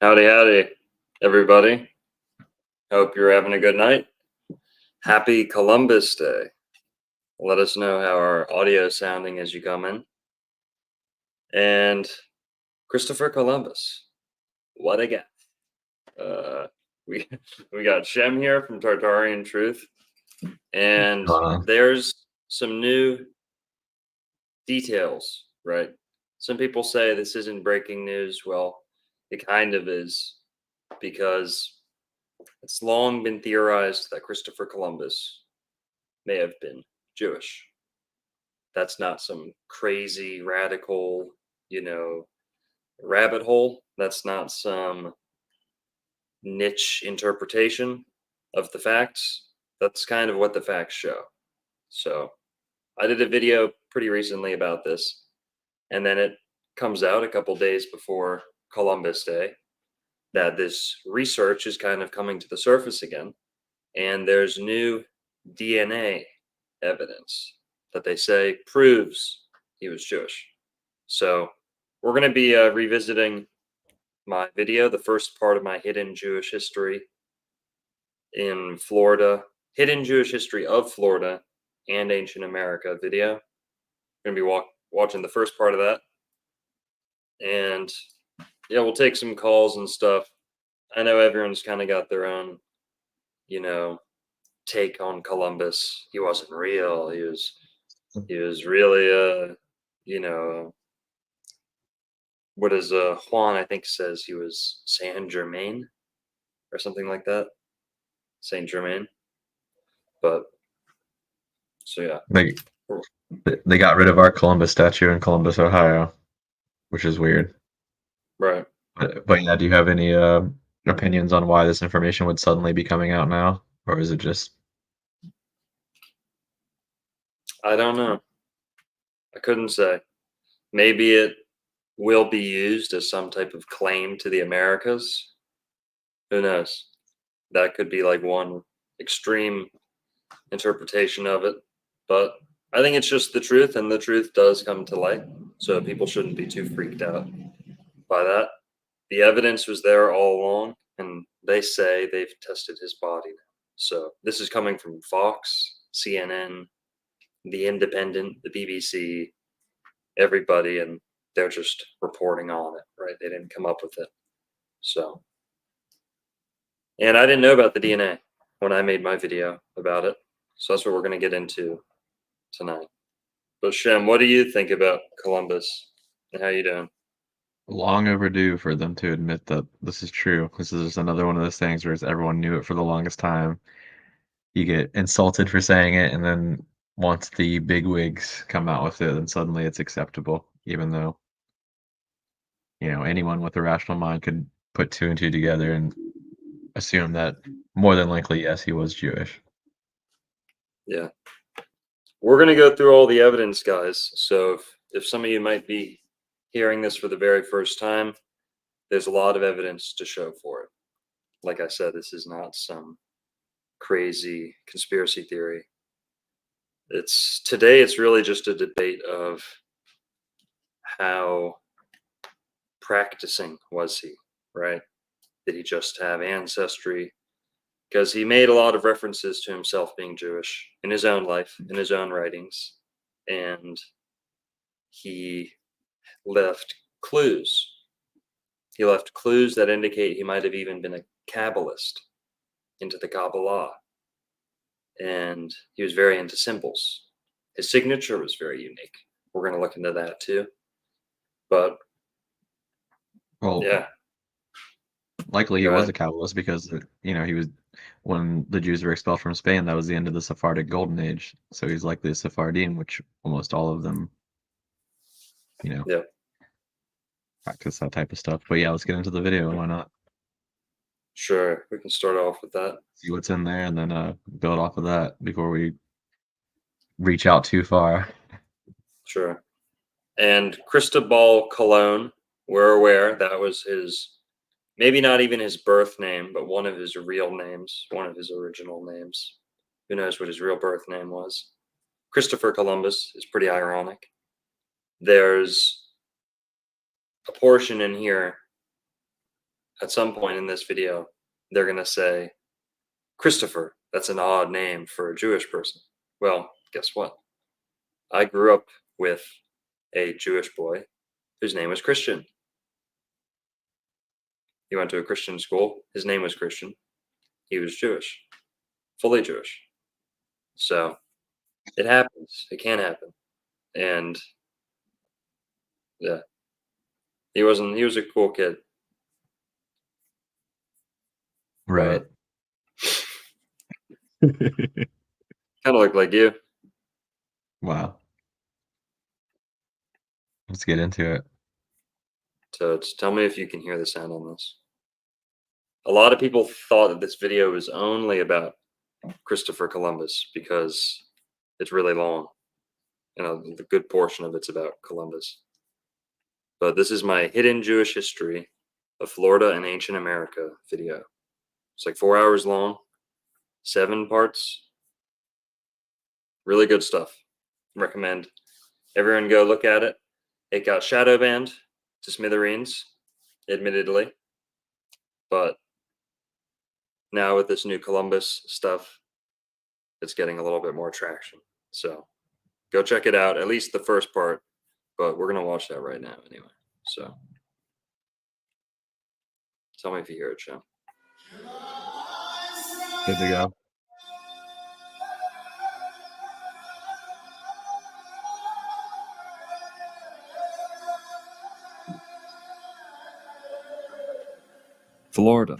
Howdy, howdy, everybody. Hope you're having a good night. Happy Columbus Day. Let us know how our audio is sounding as you come in. And Christopher Columbus, what a guy. Uh, we we got Shem here from Tartarian Truth, and Uh, there's some new details, right? Some people say this isn't breaking news. Well, it kind of is because it's long been theorized that Christopher Columbus may have been Jewish. That's not some crazy radical, you know, rabbit hole. That's not some niche interpretation of the facts. That's kind of what the facts show. So I did a video pretty recently about this, and then it comes out a couple days before Columbus Day that this research is kind of coming to the surface again, and there's new DNA evidence that they say proves he was Jewish. So we're going to be revisiting my video, the first part of my hidden Jewish history in Florida, hidden Jewish history of Florida and ancient America video. We're going to be watching the first part of that. And yeah, we'll take some calls and stuff. I know everyone's kind of got their own, you know, take on Columbus. He wasn't real. He was really you know, what is Juan I think says he was Saint Germain or something like that. Saint Germain. But so yeah. they they got rid of our Columbus statue in Columbus, Ohio, which is weird. Right. But yeah, do you have any opinions on why this information would suddenly be coming out now, or is it just I don't know. I couldn't say. Maybe it will be used as some type of claim to the Americas. Who knows? That could be like one extreme interpretation of it. But I think it's just the truth, and the truth does come to light. So people shouldn't be too freaked out by that. The evidence was there all along, and they say they've tested his body now. So this is coming from Fox, CNN, The Independent, the BBC, everybody, and they're just reporting on it, right? They didn't come up with it. So, and I didn't know about the DNA when I made my video about it. So that's what we're going to get into tonight. But Shem, what do you think about Columbus? And how you doing? long overdue for them to admit that this is true? This is just another one of those things where everyone knew it for the longest time. You get insulted for saying it, and then once the bigwigs come out with it, then suddenly it's acceptable, even though anyone with a rational mind could put two and two together and assume that more than likely, yes, he was Jewish. Yeah. We're going to go through all the evidence, guys. So if some of you might be hearing this for the very first time, there's a lot of evidence to show for it. Like I said, this is not some crazy conspiracy theory. It's really just a debate of how practicing was he, right? Did he just have ancestry? Because he made a lot of references to himself being Jewish in his own life, in his own writings, and he left clues. He left clues that indicate he might have even been a Kabbalist into the Kabbalah. And he was very into symbols. His signature was very unique. We're going to look into that too. But Well, yeah, likely he go was ahead. a Calvinist because he was when the Jews were expelled from Spain. That was the end of the Sephardic Golden Age. So he's likely a Sephardian, which almost all of them, you know, Yeah, practice that type of stuff. But yeah, let's get into the video. Why not? sure. We can start off with that. See what's in there and then build off of that before we reach out too far. Sure. And Cristobal Colon, we're aware that was his, maybe not even his birth name, but one of his real names, one of his original names. Who knows what his real birth name was? Christopher Columbus is pretty ironic. There's a portion in here at some point in this video, they're going to say, Christopher, that's an odd name for a Jewish person. Well, guess what? I grew up with a Jewish boy whose name was Christian. He went to a Christian school. His name was Christian. He was Jewish, fully Jewish. So it happens. It can happen. And yeah, he was a cool kid. Right. Kind of looked like you. Wow. Let's get into it. So tell me if you can hear the sound on this. A lot of people thought that this video was only about Christopher Columbus because it's really long. The good portion of it's about Columbus. But this is my hidden Jewish history of Florida and ancient America video. It's like 4 hours long, 7 parts. Really good stuff. Recommend everyone go look at it. It got shadow banned to smithereens, admittedly. But now with this new Columbus stuff, it's getting a little bit more traction. So go check it out, at least the first part. But we're going to watch that right now anyway. So tell me if you hear it, Sean. Good to go. Florida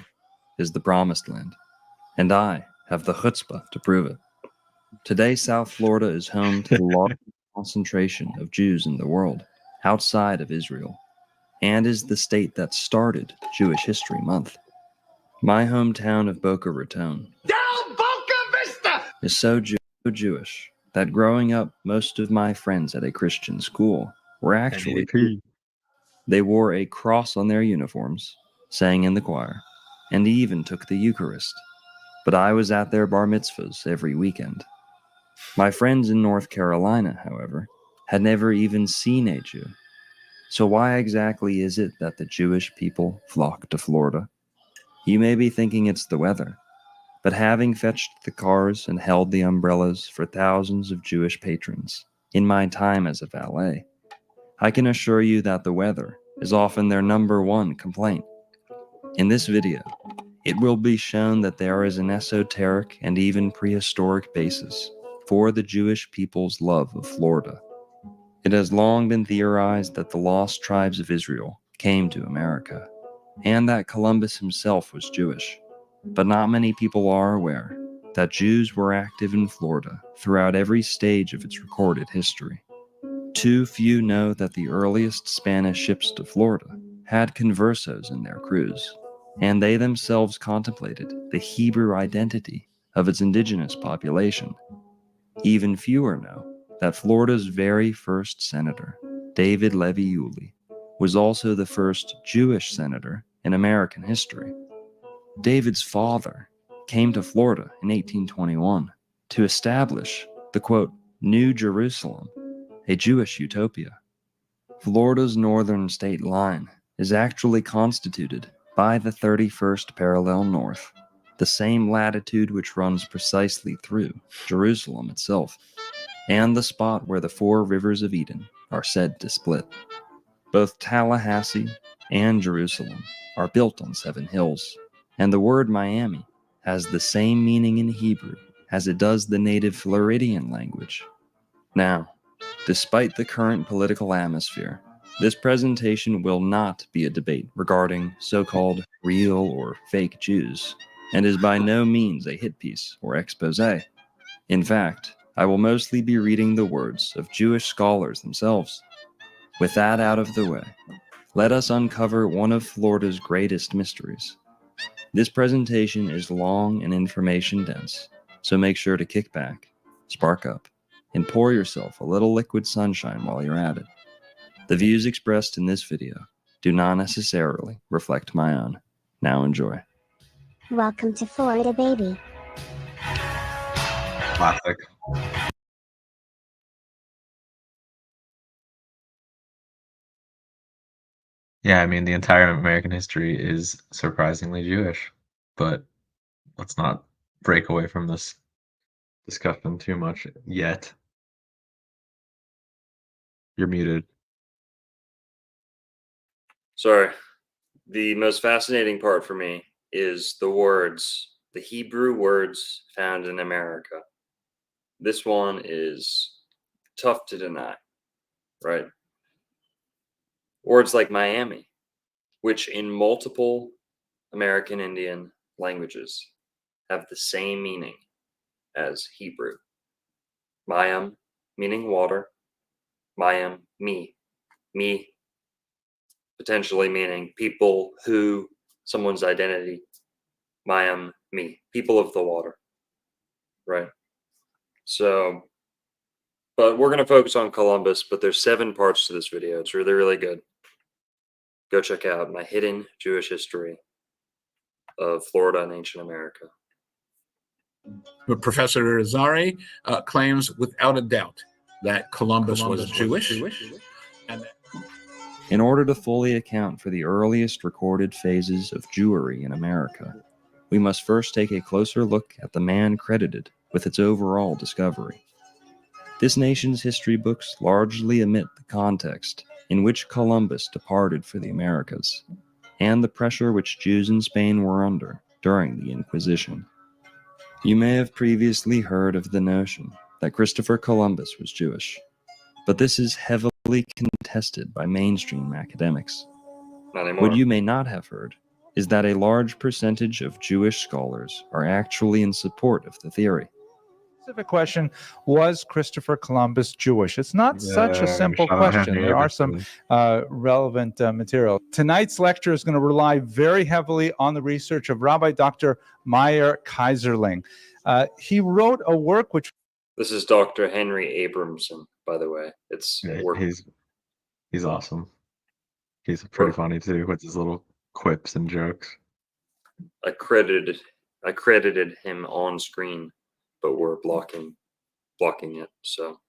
is the promised land, and I have the chutzpah to prove it. Today, South Florida is home to the largest concentration of Jews in the world, outside of Israel, and is the state that started Jewish History Month. My hometown of Boca Raton is so Jewish that growing up, most of my friends at a Christian school were actually NDP. They wore a cross on their uniforms, sang in the choir, and even took the Eucharist. But I was at their bar mitzvahs every weekend. My friends in North Carolina, however, had never even seen a Jew. So why exactly is it that the Jewish people flock to Florida? You may be thinking it's the weather, but having fetched the cars and held the umbrellas for thousands of Jewish patrons in my time as a valet, I can assure you that the weather is often their number one complaint. In this video, it will be shown that there is an esoteric and even prehistoric basis for the Jewish people's love of Florida. It has long been theorized that the lost tribes of Israel came to America, and that Columbus himself was Jewish. But not many people are aware that Jews were active in Florida throughout every stage of its recorded history. Too few know that the earliest Spanish ships to Florida had conversos in their crews, and they themselves contemplated the Hebrew identity of its indigenous population. Even fewer know that Florida's very first senator, David Levy Yulee, was also the first Jewish senator in American history. David's father came to Florida in 1821 to establish the, quote, New Jerusalem, a Jewish utopia. Florida's northern state line is actually constituted by the 31st parallel north, the same latitude which runs precisely through Jerusalem itself, and the spot where the 4 rivers of Eden are said to split. Both Tallahassee and Jerusalem are built on 7 hills, and the word Miami has the same meaning in Hebrew as it does the native Floridian language. Now, despite the current political atmosphere, this presentation will not be a debate regarding so-called real or fake Jews, and is by no means a hit piece or expose. In fact, I will mostly be reading the words of Jewish scholars themselves. With that out of the way, let us uncover one of Florida's greatest mysteries. This presentation is long and information dense, so make sure to kick back, spark up, and pour yourself a little liquid sunshine while you're at it. The views expressed in this video do not necessarily reflect my own. Now enjoy. Welcome to Florida, baby. Classic. Yeah, I mean, the entire American history is surprisingly Jewish, but let's not break away from this discussion too much yet. You're muted. Sorry. The most fascinating part for me is the Hebrew words found in America. This one is tough to deny, right? Words like Miami, which in multiple American Indian languages have the same meaning as Hebrew. Mayam, meaning water. Mayam, me, potentially meaning people who, someone's identity. Mayam, me, people of the water, right? So, but we're going to focus on Columbus, but there's 7 parts to this video. It's really, really good. Go check out my hidden Jewish history of Florida and ancient America. But Professor Azari claims without a doubt that Columbus was Jewish. In order to fully account for the earliest recorded phases of Jewry in America, we must first take a closer look at the man credited with its overall discovery. This nation's history books largely omit the context in which Columbus departed for the Americas, and the pressure which Jews in Spain were under during the Inquisition. You may have previously heard of the notion that Christopher Columbus was Jewish, but this is heavily contested by mainstream academics. What you may not have heard is that a large percentage of Jewish scholars are actually in support of the theory. Specific question: was Christopher Columbus Jewish? It's not such a simple question. There are some relevant material. Tonight's lecture is going to rely very heavily on the research of Rabbi Dr. Meyer Kaiserling. He wrote a work which... This is Dr. Henry Abramson, by the way. It's work. He's awesome. He's pretty funny too with his little quips and jokes. I credited him on screen, but we're blocking it. So,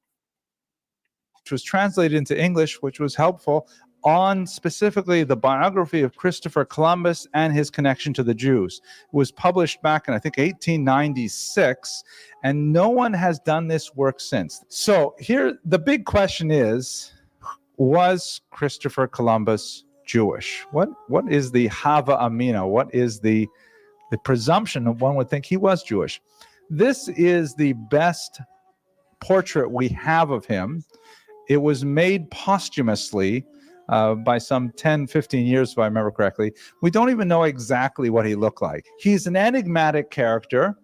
which was translated into English, which was helpful on specifically the biography of Christopher Columbus and his connection to the Jews. It was published back in, I think, 1896, and no one has done this work since. So here, the big question is, was Christopher Columbus Jewish? What is the Hava Amina? What is the presumption that one would think he was Jewish? This is the best portrait we have of him. It was made posthumously by some 10, 15 years, if I remember correctly. We don't even know exactly what he looked like. He's an enigmatic character,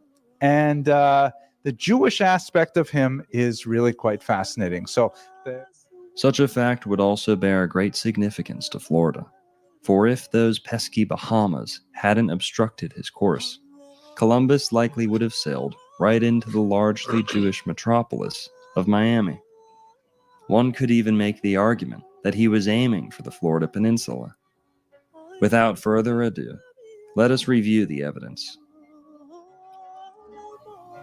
and the Jewish aspect of him is really quite fascinating. Such a fact would also bear great significance to Florida, for if those pesky Bahamas hadn't obstructed his course, Columbus likely would have sailed right into the largely Jewish metropolis of Miami. One could even make the argument that he was aiming for the Florida Peninsula. Without further ado, let us review the evidence.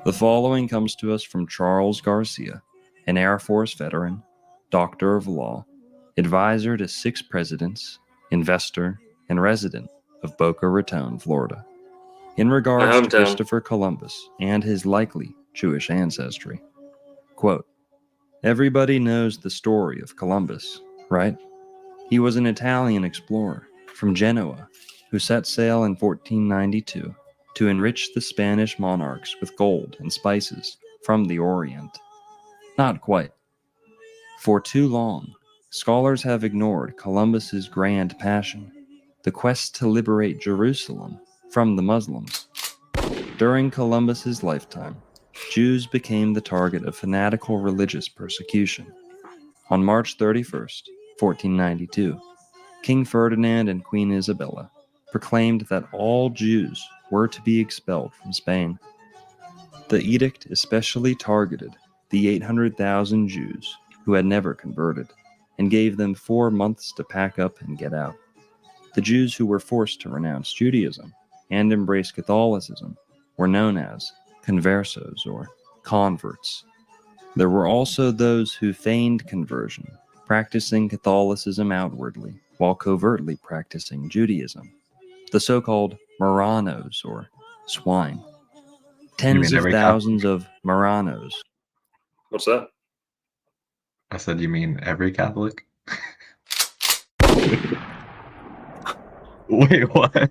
The following comes to us from Charles Garcia, an Air Force veteran, doctor of law, advisor to 6 presidents, investor, and resident of Boca Raton, Florida, in regards to Christopher Columbus and his likely Jewish ancestry. Quote, "Everybody knows the story of Columbus, right? He was an Italian explorer from Genoa who set sail in 1492 to enrich the Spanish monarchs with gold and spices from the Orient. Not quite. For too long, scholars have ignored Columbus's grand passion, the quest to liberate Jerusalem from the Muslims. During Columbus's lifetime, Jews became the target of fanatical religious persecution. On March 31st, 1492, King Ferdinand and Queen Isabella proclaimed that all Jews were to be expelled from Spain. The edict especially targeted the 800,000 Jews who had never converted, and gave them 4 months to pack up and get out. The Jews who were forced to renounce Judaism and embrace Catholicism were known as conversos or converts. There were also those who feigned conversion, practicing Catholicism outwardly, while covertly practicing Judaism, the so-called Marranos, or swine. Tens mean of every thousands of Marranos. What's that? I said, you mean every Catholic? Wait, what?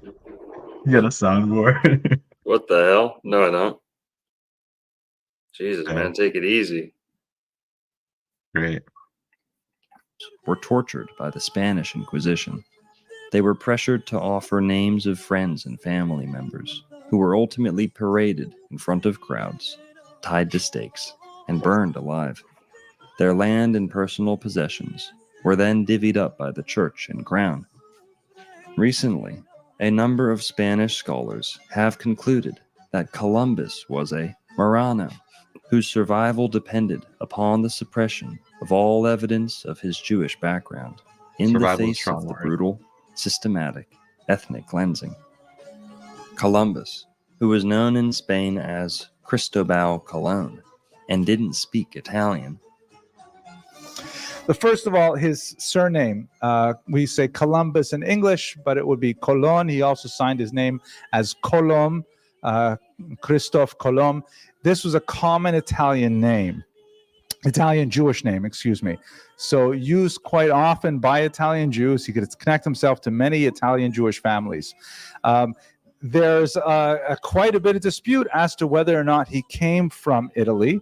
You got a soundboard? What the hell? No, I don't. Jesus, Okay. man, take it easy. Great. Were tortured by the Spanish Inquisition. They were pressured to offer names of friends and family members, who were ultimately paraded in front of crowds, tied to stakes, and burned alive. Their land and personal possessions were then divvied up by the church and crown. Recently, a number of Spanish scholars have concluded that Columbus was a Marrano, whose survival depended upon the suppression of all evidence of his Jewish background in Survival is a the face strong of the word. brutal, systematic, ethnic cleansing. Columbus, who was known in Spain as Cristobal Colon and didn't speak Italian. First of all, his surname, we say Columbus in English, but it would be Colon. He also signed his name as Colom, Christophe Colomb. This was a common Italian Jewish name, excuse me. So used quite often by Italian Jews. He could connect himself to many Italian Jewish families. There's quite a bit of dispute as to whether or not he came from Italy.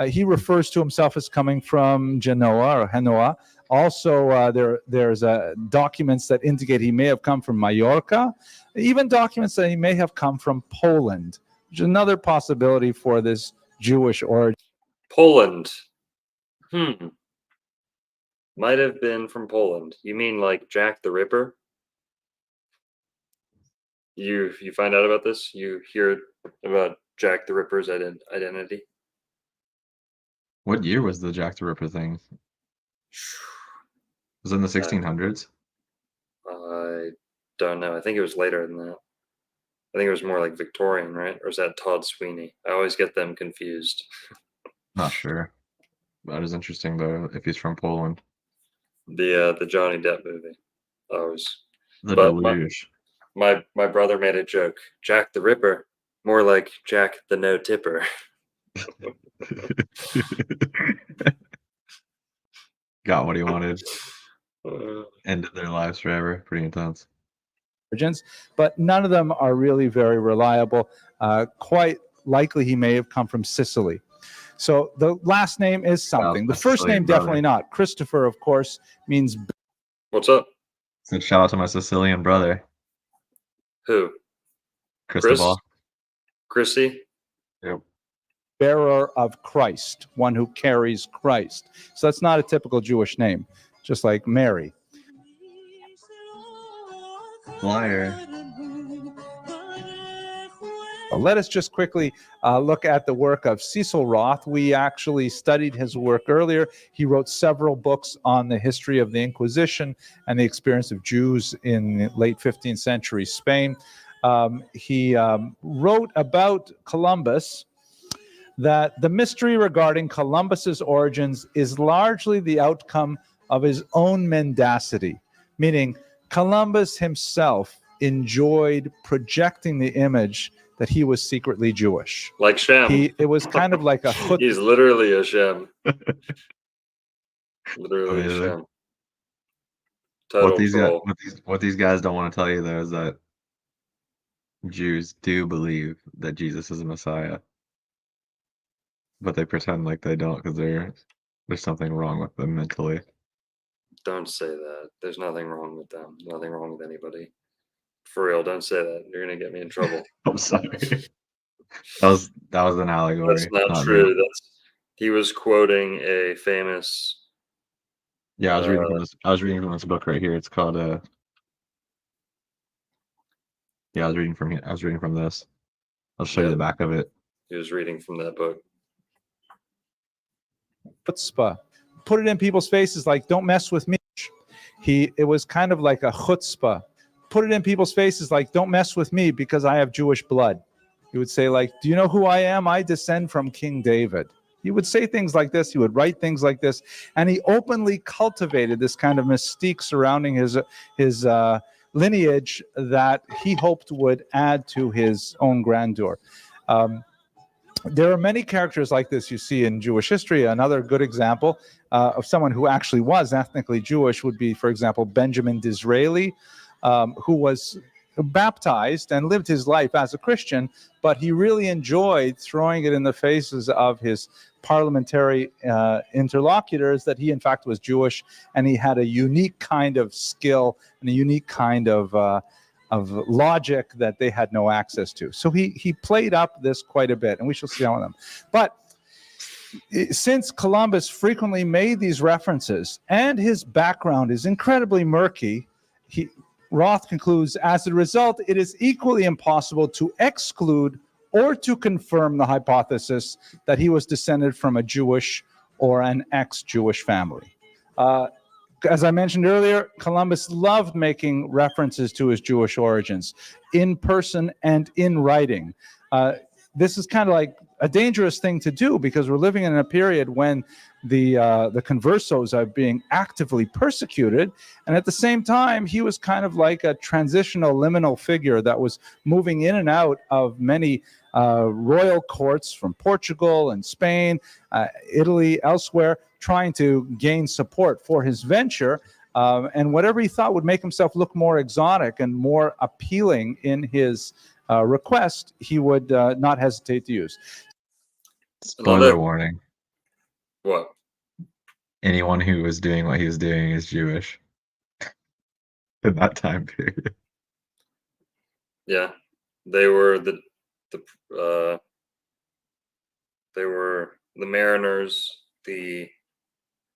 He refers to himself as coming from Genoa. Also, there's documents that indicate he may have come from Mallorca, even documents that he may have come from Poland, which is another possibility for this Jewish origin. Poland. Might have been from Poland. You mean like Jack the Ripper? You find out about this? You hear about Jack the Ripper's identity? What year was the Jack the Ripper thing? Was it in the 1600s? I don't know. I think it was later than that. I think it was more like Victorian, right? Or is that Todd Sweeney? I always get them confused. Not sure. That is interesting though, if he's from Poland. The Johnny Depp movie. The But Deluge. my brother made a joke. Jack the Ripper, more like Jack the No Tipper. Got what he wanted. Uh, Ended their lives forever. Pretty intense. But none of them are really very reliable. Quite likely he may have come from Sicily. So the last name is something. The first name, definitely not. Christopher, of course, means... What's up? So shout out to my Sicilian brother. Who? Cristobal. Chrissy? Yep. bearer of Christ, one who carries Christ. So that's not a typical Jewish name, just like Mary. Liar. Let us just quickly look at the work of Cecil Roth. We actually studied his work earlier. He wrote several books on the history of the Inquisition and the experience of Jews in late 15th century Spain. He wrote about Columbus that the mystery regarding Columbus's origins is largely the outcome of his own mendacity, meaning Columbus himself enjoyed projecting the image that he was secretly Jewish. Like Shem. It was kind of like a He's literally a Shem. Literally a Shem. Total What these guys don't want to tell you though is that Jews do believe that Jesus is a Messiah, but they pretend like they don't because there's something wrong with them mentally. Don't say that. There's nothing wrong with them. Nothing wrong with anybody. For real, don't say that. You're gonna get me in trouble. I'm sorry. That was an allegory. That's not true. He was quoting a famous. Yeah, I was reading from this. I was reading from this book right here. It's called Yeah, I was reading from this. I'll show you the back of it. He was reading from that book. chutzpah. Put it in people's faces like, don't mess with me. It was kind of like a chutzpah. Put it in people's faces like, don't mess with me because I have Jewish blood. He would say like, do you know who I am? I descend from King David. He would say things like this. He would write things like this, and he openly cultivated this kind of mystique surrounding his lineage that he hoped would add to his own grandeur. There are many characters like this you see in Jewish history. Another good example of someone who actually was ethnically Jewish would be, for example, Benjamin Disraeli, who was baptized and lived his life as a Christian, but he really enjoyed throwing it in the faces of his parliamentary interlocutors that he, in fact, was Jewish, and he had a unique kind of skill and a unique kind of logic that they had no access to. So he played up this quite a bit, and we shall see on them. But since Columbus frequently made these references, and his background is incredibly murky, Roth concludes, as a result, it is equally impossible to exclude or to confirm the hypothesis that he was descended from a Jewish or an ex-Jewish family. As I mentioned earlier, Columbus loved making references to his Jewish origins in person and in writing. This is kind of like a dangerous thing to do because we're living in a period when the conversos are being actively persecuted, and at the same time, he was kind of like a transitional liminal figure that was moving in and out of many royal courts from Portugal and Spain, Italy, elsewhere, trying to gain support for his venture, and whatever he thought would make himself look more exotic and more appealing in his request, he would not hesitate to use. Spoiler warning. What? Anyone who was doing what he was doing is Jewish in that time period. Yeah, they were the mariners, the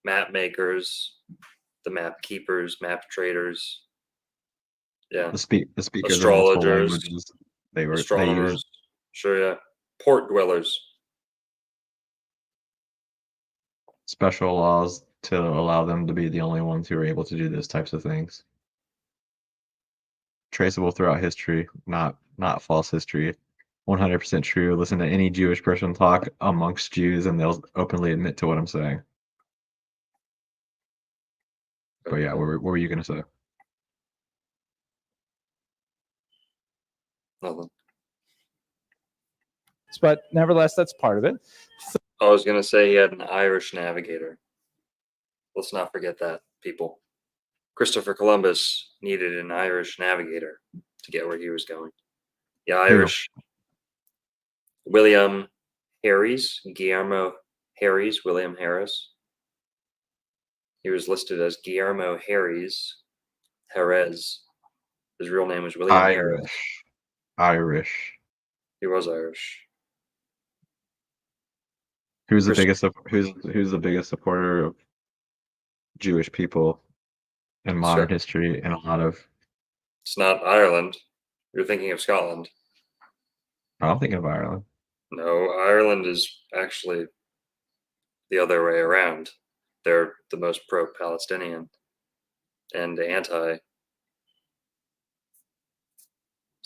map makers, the map keepers, map traders. Yeah, The speakers of multiple astrologers, languages. They astronomers. used Sure, yeah. Port dwellers. special laws to allow them to be the only ones who are able to do those types of things. Traceable throughout history, not false history. 100% true. Listen to any Jewish person talk amongst Jews, and they'll openly admit to what I'm saying. But yeah, what were you gonna say? Nothing. But nevertheless, that's part of it. I was gonna say he had an Irish navigator. Let's not forget that, people. Christopher Columbus needed an Irish navigator to get where he was going. The Irish. William Harries, Guillermo Harries, William Harris. He was listed as Guillermo Harries. His real name was William Harris. Irish. He was Irish. Who's the biggest supporter of Jewish people in modern history and a lot of... It's not Ireland. You're thinking of Scotland. I'm thinking of Ireland. No, Ireland is actually the other way around. They're the most pro-Palestinian and anti-Zionist.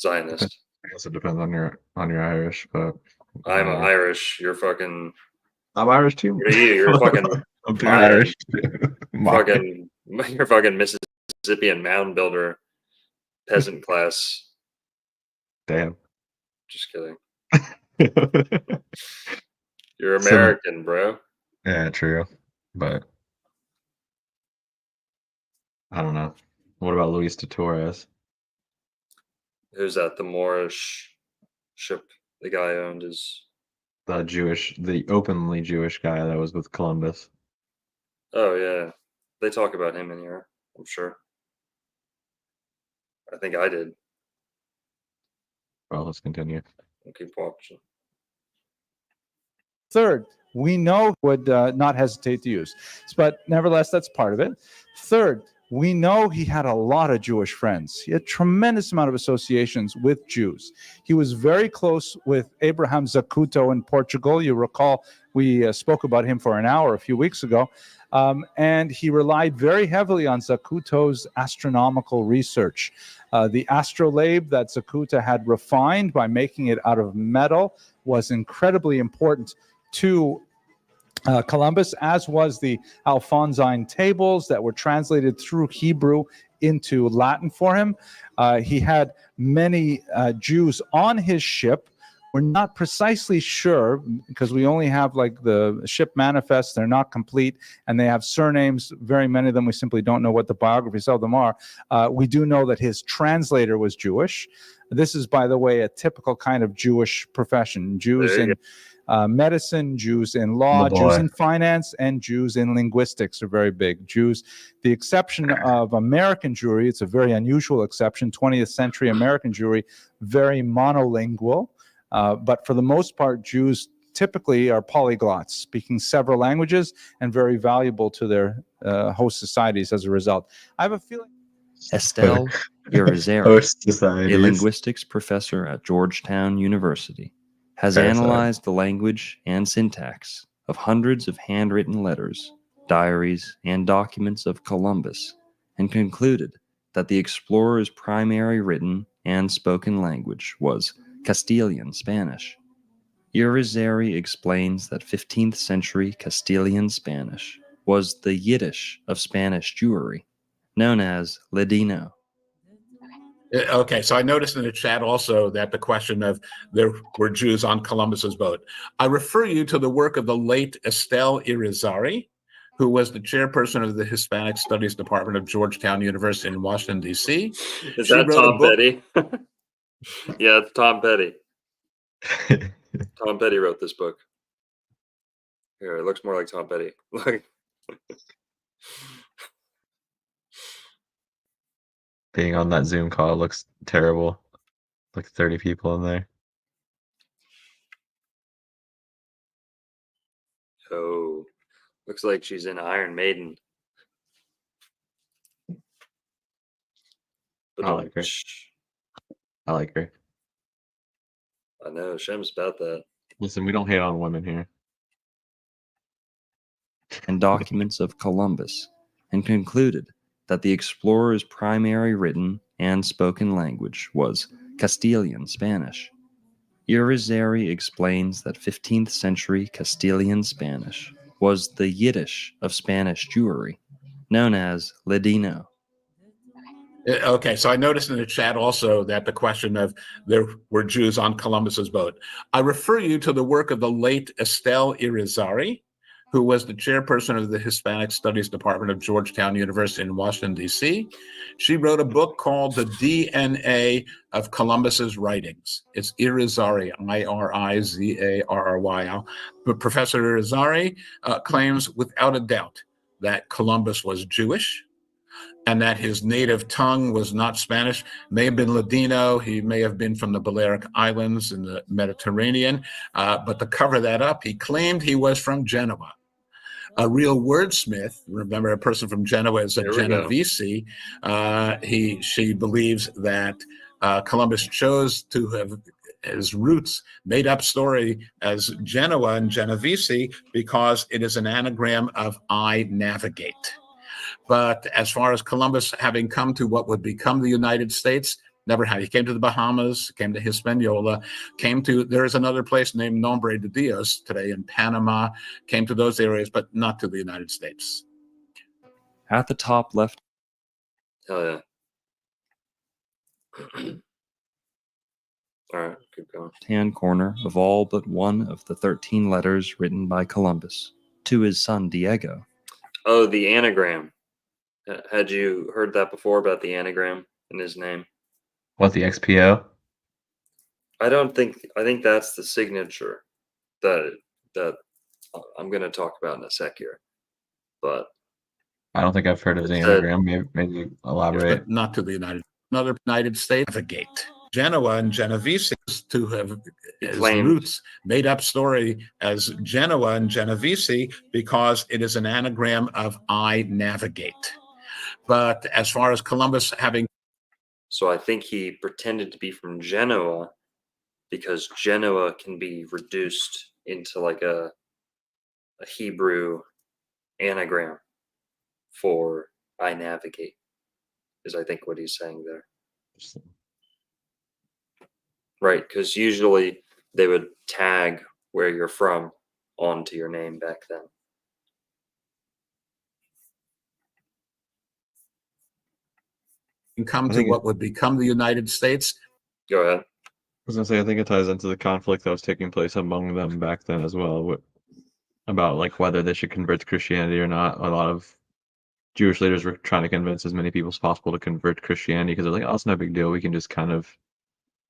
I guess it depends on your Irish, but I'm Irish. You're fucking. I'm Irish too. What are you? You're fucking. I'm Irish. Fucking. You're fucking Mississippian mound builder, peasant class. Damn. Just kidding. You're American, bro. Yeah, true. But I don't know. What about Luis de Torres? Who's that? The Moorish ship the guy owned is The openly Jewish guy that was with Columbus. Oh yeah. They talk about him in here, I'm sure. I think I did. Well, let's continue. I'll keep watching. Third, we know would not hesitate to use, but nevertheless, that's part of it. Third, we know he had a lot of Jewish friends. He had a tremendous amount of associations with Jews. He was very close with Abraham Zacuto in Portugal. You recall we spoke about him for an hour a few weeks ago. And he relied very heavily on Zacuto's astronomical research. The astrolabe that Zacuto had refined by making it out of metal was incredibly important to Columbus, as was the Alphonsine tables that were translated through Hebrew into Latin for him. He had many Jews on his ship. We're not precisely sure because we only have like the ship manifests. They're not complete, and they have surnames. Very many of them, we simply don't know what the biographies of them are. We do know that his translator was Jewish. This is, by the way, a typical kind of Jewish profession. Jews There you in medicine, Jews in law, Oh, Jews boy. in finance, and Jews in linguistics are very big. Jews, the exception of American Jewry, it's a very unusual exception, 20th century American Jewry, very monolingual. But for the most part, Jews typically are polyglots, speaking several languages and very valuable to their host societies as a result. I have a feeling. Estelle Irizarry, Host a societies. linguistics professor at Georgetown University, has Parasite. analyzed the language and syntax of hundreds of handwritten letters, diaries, and documents of Columbus, and concluded that the explorer's primary written and spoken language was Castilian Spanish. Irizarry explains that 15th century Castilian Spanish was the Yiddish of Spanish Jewry, known as Ladino. Okay, so I noticed in the chat also that the question of there were Jews on Columbus's boat. I refer you to the work of the late Estelle Irizarry, who was the chairperson of the Hispanic Studies Department of Georgetown University in Washington, D.C. Is She that wrote a Tom book- Petty? Yeah, it's Tom Petty. Tom Petty wrote this book. Here, it looks more like Tom Petty. Look. Being on that Zoom call looks terrible. Like 30 people in there. Oh, looks like she's in Iron Maiden. But I like her. I like her. I know Shem's about that. Listen, we don't hate on women here. And documents of Columbus, and concluded that the explorer's primary written and spoken language was Castilian Spanish. Irizarry explains that 15th century Castilian Spanish was the Yiddish of Spanish Jewry, known as Ladino. Okay, so I noticed in the chat also that the question of there were Jews on Columbus's boat. I refer you to the work of the late Estelle Irizarry, who was the chairperson of the Hispanic Studies Department of Georgetown University in Washington, D.C. She wrote a book called The DNA of Columbus's Writings. It's Irizarry, Irizarry. But Professor Irizarry claims without a doubt that Columbus was Jewish, and that his native tongue was not Spanish, may have been Ladino, he may have been from the Balearic Islands in the Mediterranean, but to cover that up, he claimed he was from Genoa. A real wordsmith, remember a person from Genoa is a There we go. Genovese, she believes that Columbus chose to have his roots made up story as Genoa and Genovese because it is an anagram of I navigate. But as far as Columbus having come to what would become the United States, never had. He came to the Bahamas, came to Hispaniola, there is another place named Nombre de Dios today in Panama, came to those areas, but not to the United States. At the top left Hell yeah. All right, keep going. hand corner of all but one of the 13 letters written by Columbus to his son Diego. Oh, the anagram. Had you heard that before about the anagram in his name? What, the XPO? I think that's the signature that I'm going to talk about in a sec here. But I don't think I've heard of the It said- anagram. Maybe elaborate. But not to the United States. Navigate. Genoa and Genovese to have his claimed- roots made up story as Genoa and Genovese because it is an anagram of I navigate. But as far as Columbus having So I think he pretended to be from Genoa because Genoa can be reduced into like a Hebrew anagram for I navigate, is I think what he's saying there. Right, because usually they would tag where you're from onto your name back then. And come I to think what would become the United States. Go ahead. I was gonna say, I think it ties into the conflict that was taking place among them back then as well, about like whether they should convert to Christianity or not. A lot of Jewish leaders were trying to convince as many people as possible to convert to Christianity because they're like, oh, it's no big deal. We can just kind of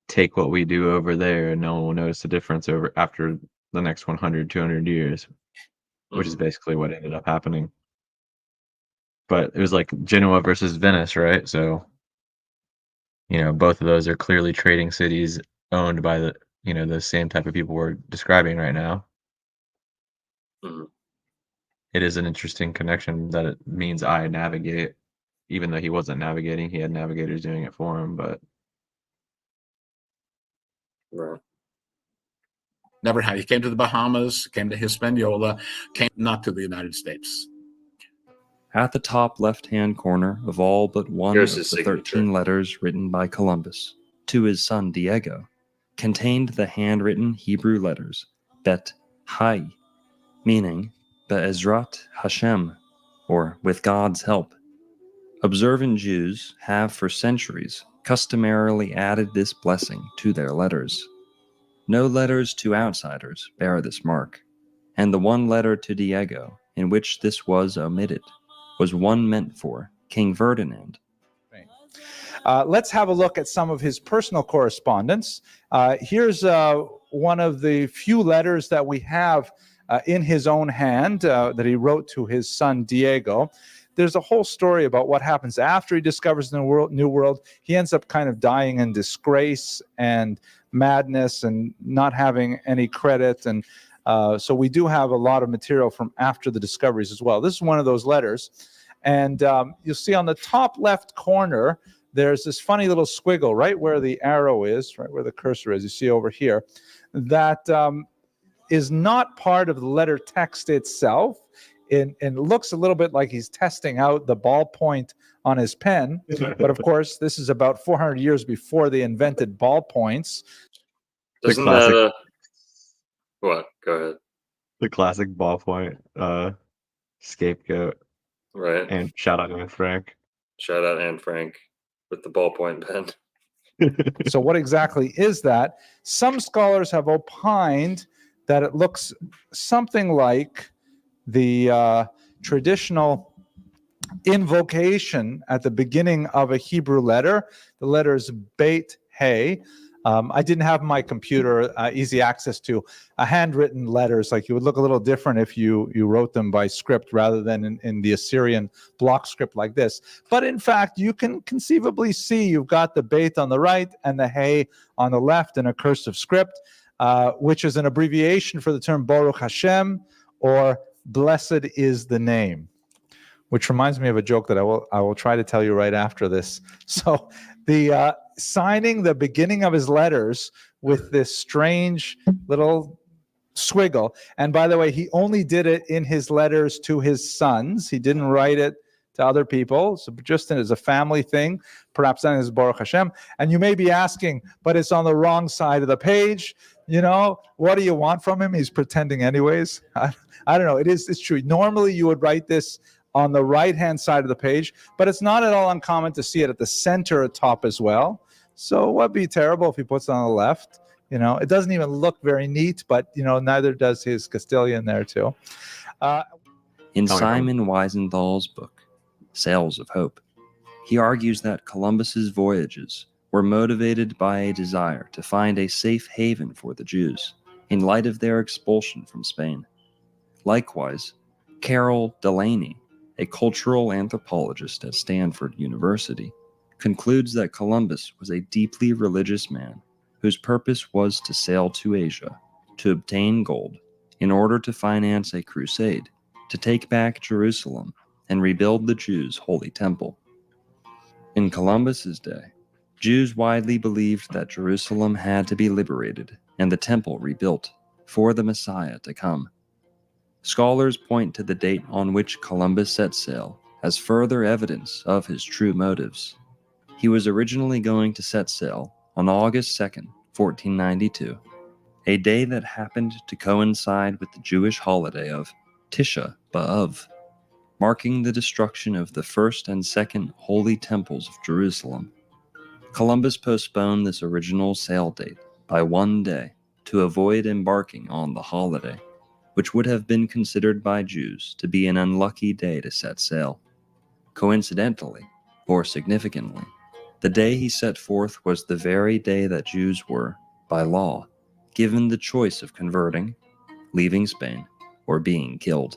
take what we do over there and no one will notice the difference over after the next 100, 200 years, which is basically what ended up happening. But it was like Genoa versus Venice, right? So, both of those are clearly trading cities owned by the same type of people we're describing right now. Mhm. It is an interesting connection that it means I navigate, even though he wasn't navigating, he had navigators doing it for him, but Right. Never had. He came to the Bahamas, came to Hispaniola, came not to the United States. At the top left-hand corner of all but one Here's of his the signature. 13 letters written by Columbus to his son Diego contained the handwritten Hebrew letters Bet Hai, meaning Be'ezrat Hashem, or with God's help. Observant Jews have for centuries customarily added this blessing to their letters. No letters to outsiders bear this mark, and the one letter to Diego in which this was omitted was one meant for King Ferdinand. Let's have a look at some of his personal correspondence. Here's one of the few letters that we have in his own hand that he wrote to his son Diego. There's a whole story about what happens after he discovers the New World. He ends up kind of dying in disgrace and madness and not having any credit. And so we do have a lot of material from after the discoveries as well. This is one of those letters. And you'll see on the top left corner, there's this funny little squiggle right where the arrow is, right where the cursor is, you see over here, that is not part of the letter text itself. And it looks a little bit like he's testing out the ballpoint on his pen. But of course, this is about 400 years before they invented ballpoints. Doesn't classic- that, what? Go ahead. the classic ballpoint scapegoat. Right. And shout out to Frank. Shout out Anne Frank with the ballpoint pen. So what exactly is that? Some scholars have opined that it looks something like the traditional invocation at the beginning of a Hebrew letter. The letter is Beit Hey. I didn't have my computer easy access to handwritten letters. Like, it would look a little different if you wrote them by script rather than in the Assyrian block script like this. But in fact, you can conceivably see you've got the Beit on the right and the Hey on the left in a cursive script, which is an abbreviation for the term Baruch Hashem, or blessed is the name, which reminds me of a joke that I will try to tell you right after this. So the signing the beginning of his letters with this strange little squiggle, and by the way, he only did it in his letters to his sons. He didn't write it to other people, so just as a family thing, perhaps then as Baruch Hashem. And you may be asking, but it's on the wrong side of the page. What do you want from him? He's pretending anyways. I don't know. It's true. Normally you would write this on the right-hand side of the page, but it's not at all uncommon to see it at the center top as well. So what'd be terrible if he puts it on the left? It doesn't even look very neat, but neither does his Castilian there too. In Simon Wiesenthal's book, Sails of Hope, he argues that Columbus's voyages were motivated by a desire to find a safe haven for the Jews in light of their expulsion from Spain. Likewise, Carol Delaney, a cultural anthropologist at Stanford University, concludes that Columbus was a deeply religious man whose purpose was to sail to Asia to obtain gold in order to finance a crusade to take back Jerusalem and rebuild the Jews' holy temple. In Columbus's day, Jews widely believed that Jerusalem had to be liberated and the temple rebuilt for the Messiah to come. Scholars point to the date on which Columbus set sail as further evidence of his true motives. He was originally going to set sail on August 2nd, 1492, a day that happened to coincide with the Jewish holiday of Tisha B'Av, marking the destruction of the first and second holy temples of Jerusalem. Columbus postponed this original sail date by 1 day to avoid embarking on the holiday, which would have been considered by Jews to be an unlucky day to set sail. Coincidentally, or significantly, the day he set forth was the very day that Jews were, by law, given the choice of converting, leaving Spain, or being killed.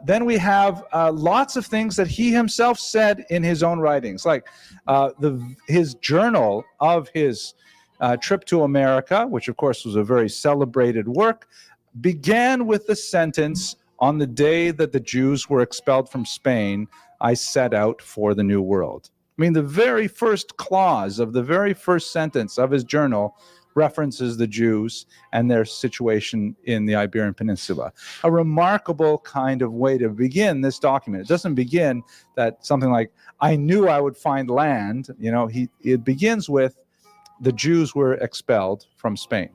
Then we have lots of things that he himself said in his own writings, like his journal of his trip to America, which of course was a very celebrated work, began with the sentence, "On the day that the Jews were expelled from Spain, I set out for the New World." I mean, the very first clause of the very first sentence of his journal references the Jews and their situation in the Iberian Peninsula. A remarkable kind of way to begin this document. It doesn't begin that something like, "I knew I would find land." It begins with, the Jews were expelled from Spain.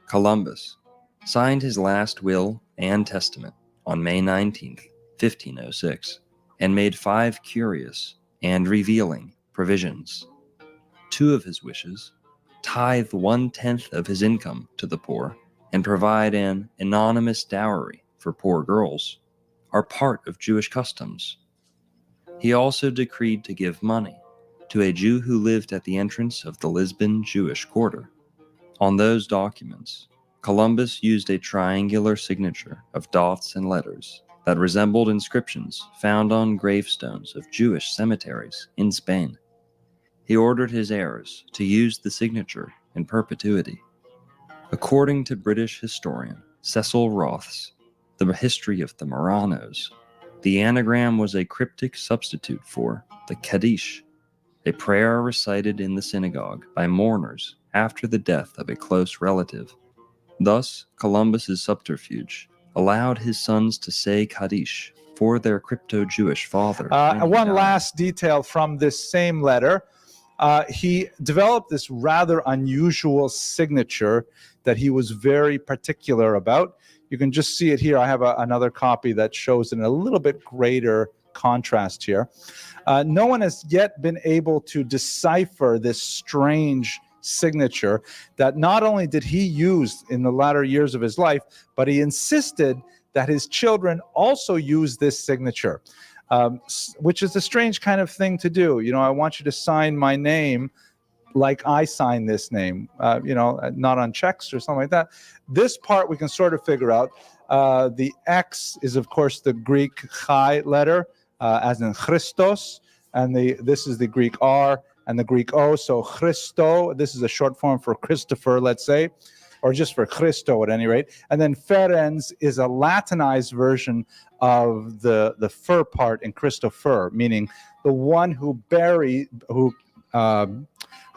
Columbus signed his last will and testament on May 19th, 1506, and made 5 curious and revealing provisions. 2 of his wishes, tithe 1/10 of his income to the poor and provide an anonymous dowry for poor girls, are part of Jewish customs. He also decreed to give money to a Jew who lived at the entrance of the Lisbon Jewish quarter. On those documents, Columbus used a triangular signature of dots and letters that resembled inscriptions found on gravestones of Jewish cemeteries in Spain. He ordered his heirs to use the signature in perpetuity. According to British historian Cecil Roth's The History of the Marranos, the anagram was a cryptic substitute for the Kaddish, a prayer recited in the synagogue by mourners after the death of a close relative. Thus, Columbus's subterfuge allowed his sons to say Kaddish for their crypto-Jewish father. One last detail from this same letter. He developed this rather unusual signature that he was very particular about. You can just see it here. I have another copy that shows it in a little bit greater contrast here. No one has yet been able to decipher this strange signature that not only did he use in the latter years of his life, but he insisted that his children also use this signature. Which is a strange kind of thing to do. I want you to sign my name like I sign this name, not on checks or something like that. This part we can sort of figure out. The X is, of course, the Greek chi letter, as in Christos, and this is the Greek R and the Greek O. So Christo, this is a short form for Christopher, let's say, or just for Christo at any rate. And then Ferenz is a Latinized version of the fur part in Christopher, meaning the one who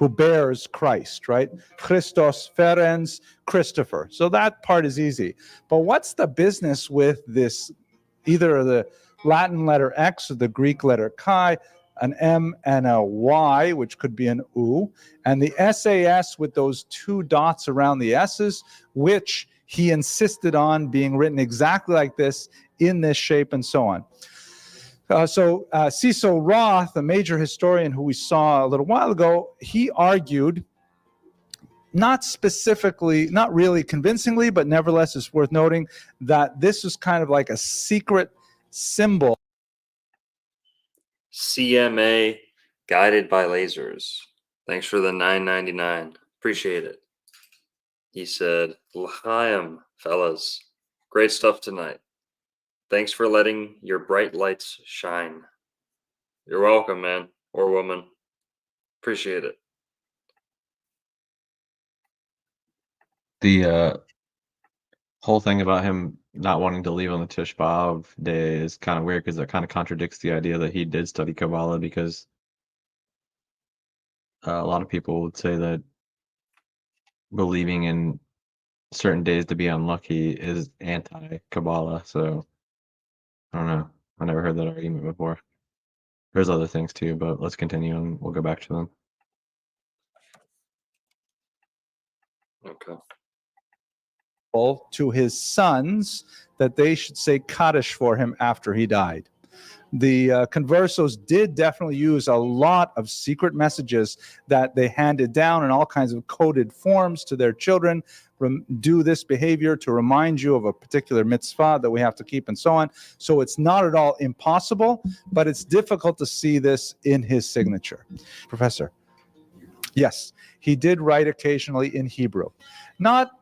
bears Christ, right? Christos, Ferenz, Christopher. So that part is easy. But what's the business with this, either the Latin letter X or the Greek letter chi, an M and a Y, which could be an U, and the SAS with those 2 dots around the S's, which he insisted on being written exactly like this, in this shape, and so on. Cecil Roth, a major historian who we saw a little while ago, he argued, not really convincingly, but nevertheless it's worth noting, that this is kind of like a secret symbol. CMA guided by lasers. Thanks for the $9.99. Appreciate it. He said, "L'chaim, fellas. Great stuff tonight. Thanks for letting your bright lights shine." You're welcome, man or woman. Appreciate it. The whole thing about him not wanting to leave on the Tish B'Av day is kind of weird because it kind of contradicts the idea that he did study Kabbalah, because a lot of people would say that believing in certain days to be unlucky is anti-Kabbalah. So I don't know. I never heard that argument before. There's other things too, but let's continue and we'll go back to them. Okay. to his sons that they should say Kaddish for him after he died. The conversos did definitely use a lot of secret messages that they handed down in all kinds of coded forms to their children. Do this behavior to remind you of a particular mitzvah that we have to keep, and so on. So it's not at all impossible, but it's difficult to see this in his signature. Professor? Yes, he did write occasionally in Hebrew. Not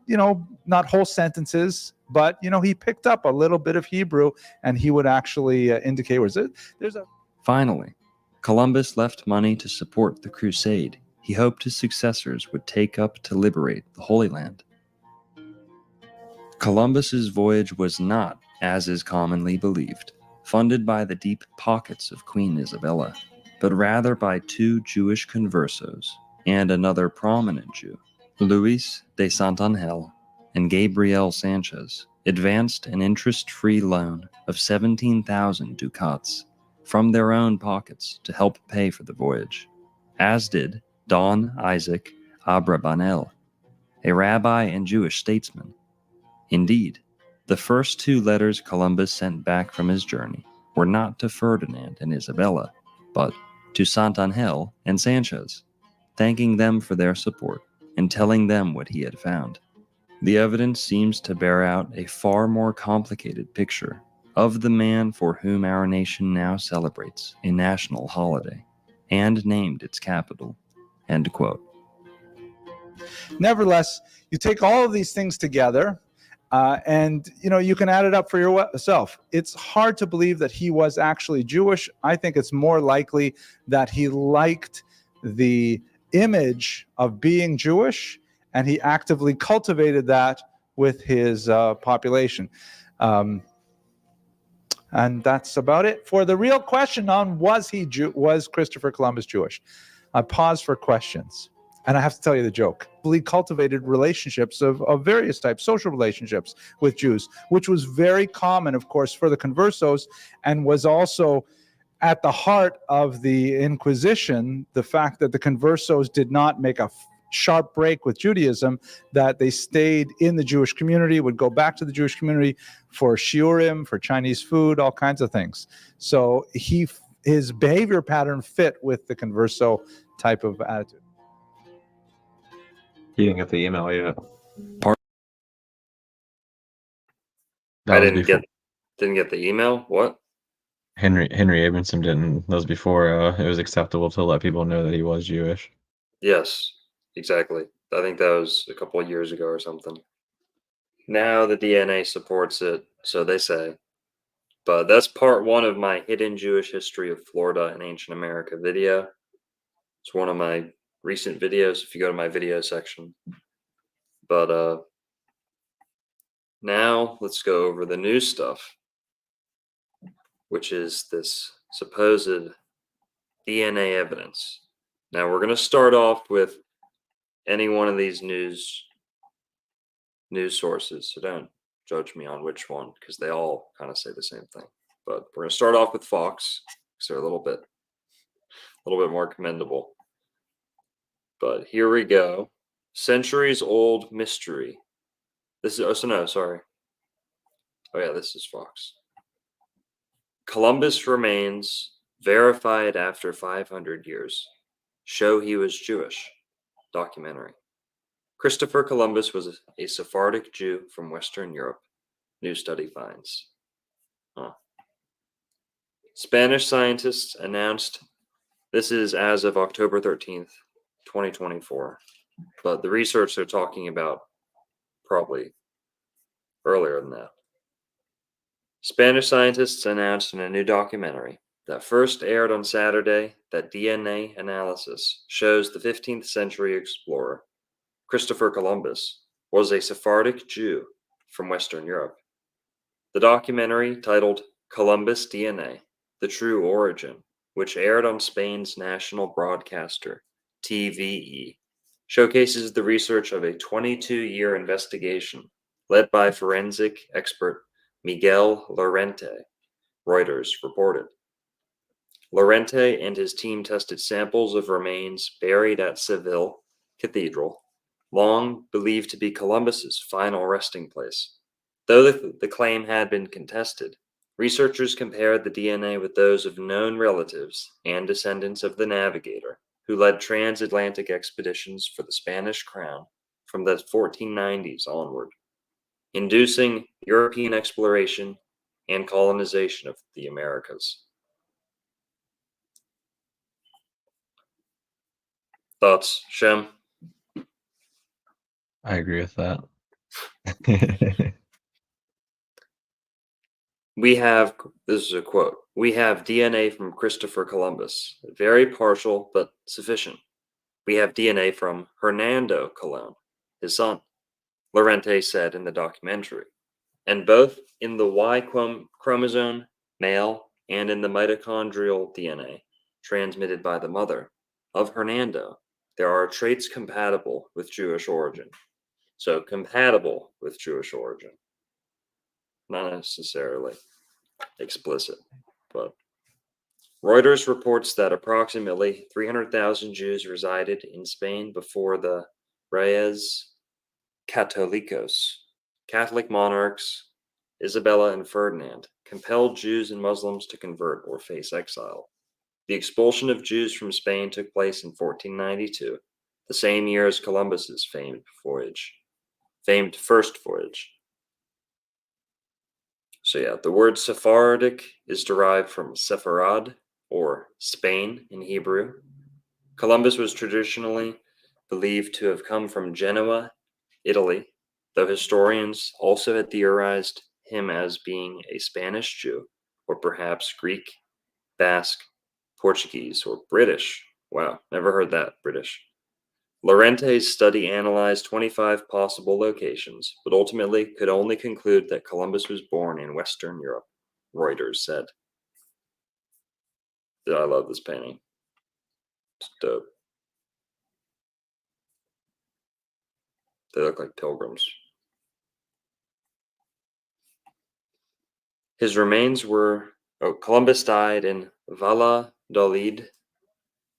whole sentences, but, he picked up a little bit of Hebrew, and he would actually indicate where there's a... Finally, Columbus left money to support the crusade he hoped his successors would take up to liberate the Holy Land. Columbus's voyage was not, as is commonly believed, funded by the deep pockets of Queen Isabella, but rather by two Jewish conversos and another prominent Jew, Luis de Santangel and Gabriel Sanchez, advanced an interest-free loan of 17,000 ducats from their own pockets to help pay for the voyage, as did Don Isaac Abravanel, a rabbi and Jewish statesman. Indeed, the first two letters Columbus sent back from his journey were not to Ferdinand and Isabella, but to Santangel and Sanchez, thanking them for their support and telling them what he had found. The evidence seems to bear out a far more complicated picture of the man for whom our nation now celebrates a national holiday and named its capital. End quote. Nevertheless, you take all of these things together, and you can add it up for yourself. It's hard to believe that he was actually Jewish. I think it's more likely that he liked the image of being Jewish, and he actively cultivated that with his population. And that's about it for the real question on was Christopher Columbus Jewish? I pause for questions. And I have to tell you the joke. He cultivated relationships of various types, social relationships with Jews, which was very common, of course, for the conversos, and was also at the heart of the Inquisition, the fact that the conversos did not make a sharp break with Judaism, that they stayed in the Jewish community, would go back to the Jewish community for shiurim, for Chinese food, all kinds of things. So his behavior pattern fit with the converso type of attitude. He didn't get the email yet. I didn't get the email. What? Henry Abramson didn't. That was before it was acceptable to let people know that he was Jewish. Yes, exactly. I think that was a couple of years ago or something. Now the DNA supports it, so they say. But that's part one of my Hidden Jewish History of Florida and Ancient America video. It's one of my recent videos if you go to my video section. But now let's go over the new stuff, which is this supposed DNA evidence. Now we're going to start off with any one of these news sources, so don't judge me on which one because they all kind of say the same thing. But we're going to start off with Fox because they're a little bit more commendable. But here we go. Centuries old mystery. This is sorry. Oh yeah, this is Fox. Columbus remains verified after 500 years. Show he was Jewish. Documentary. Christopher Columbus was a Sephardic Jew from Western Europe. New study finds. Spanish scientists announced, this is as of October 13th, 2024, but the research they're talking about probably earlier than that. Spanish scientists announced in a new documentary that first aired on Saturday that DNA analysis shows the 15th century explorer, Christopher Columbus, was a Sephardic Jew from Western Europe. The documentary, titled Columbus DNA, The True Origin, which aired on Spain's national broadcaster, TVE, showcases the research of a 22-year investigation led by forensic expert Miguel Lorente, Reuters reported. Lorente and his team tested samples of remains buried at Seville Cathedral long believed to be Columbus's final resting place. Though the claim had been contested, researchers compared the DNA with those of known relatives and descendants of the navigator who led transatlantic expeditions for the Spanish crown from the 1490s onward, inducing European exploration and colonization of the Americas. Thoughts, Shem? I agree with that. We have, this is a quote, we have DNA from Christopher Columbus, very partial but sufficient. We have DNA from Hernando Colon, his son, Lorente said in the documentary. And both in the Y chromosome, male, and in the mitochondrial DNA transmitted by the mother of Hernando, there are traits compatible with Jewish origin. So compatible with Jewish origin. Not necessarily explicit, but Reuters reports that approximately 300,000 Jews resided in Spain before the Reyes Católicos, Catholic monarchs Isabella and Ferdinand, compelled Jews and Muslims to convert or face exile. The expulsion of Jews from Spain took place in 1492, the same year as Columbus's famed first voyage. So yeah, the word Sephardic is derived from Sepharad, or Spain in Hebrew. Columbus was traditionally believed to have come from Genoa, Italy, though historians also had theorized him as being a Spanish Jew, or perhaps Greek, Basque, Portuguese, or British. Wow, never heard that, British. Lorente's study analyzed 25 possible locations, but ultimately could only conclude that Columbus was born in Western Europe, Reuters said. I love this painting. It's dope. They look like pilgrims. His remains were... Columbus died in Valladolid,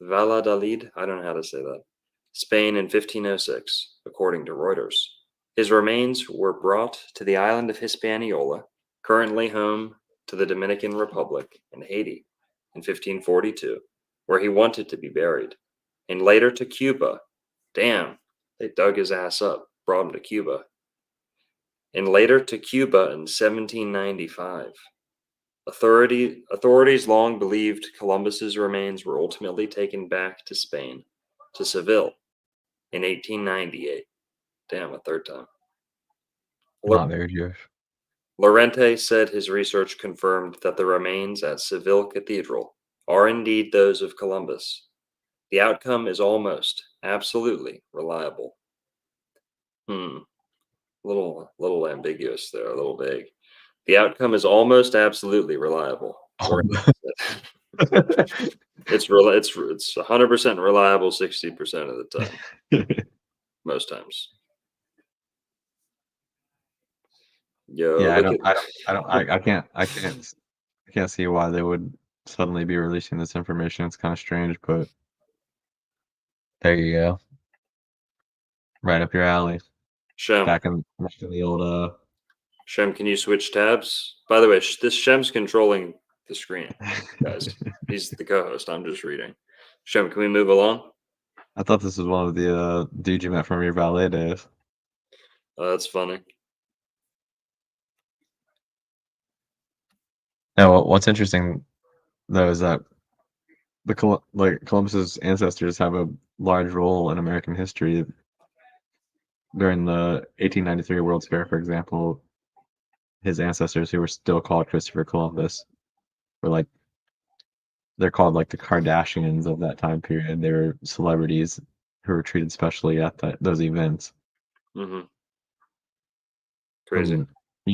I don't know how to say that, Spain in 1506, according to Reuters. His remains were brought to the island of Hispaniola, currently home to the Dominican Republic and Haiti, in 1542, where he wanted to be buried, and later to Cuba. Damn, they dug his ass up, brought him to Cuba. And later to Cuba in 1795. Authorities long believed Columbus's remains were ultimately taken back to Spain, to Seville, in 1898. Damn, a third time. Not very Jewish. Lorente said his research confirmed that the remains at Seville Cathedral are indeed those of Columbus. The outcome is almost absolutely reliable. Little ambiguous there, a little vague. The outcome is almost absolutely reliable. It's 100% reliable 60% of the time. Most times. Yo, Yeah, look I can't see why they would suddenly be releasing this information. It's kind of strange, but there you go. Right up your alley. Shem. Back in the old Shem, can you switch tabs? By the way, this Shem's controlling the screen, guys. He's the co-host. I'm just reading. Shem, can we move along? I thought this was one of the dudes you met from your ballet days. That's funny. Now, what's interesting though is that Columbus's ancestors have a large role in American history. During the 1893 World's Fair, for example, his ancestors, who were still called Christopher Columbus, were they're called like the Kardashians of that time period. They were celebrities who were treated specially at those events. Mm-hmm. Crazy.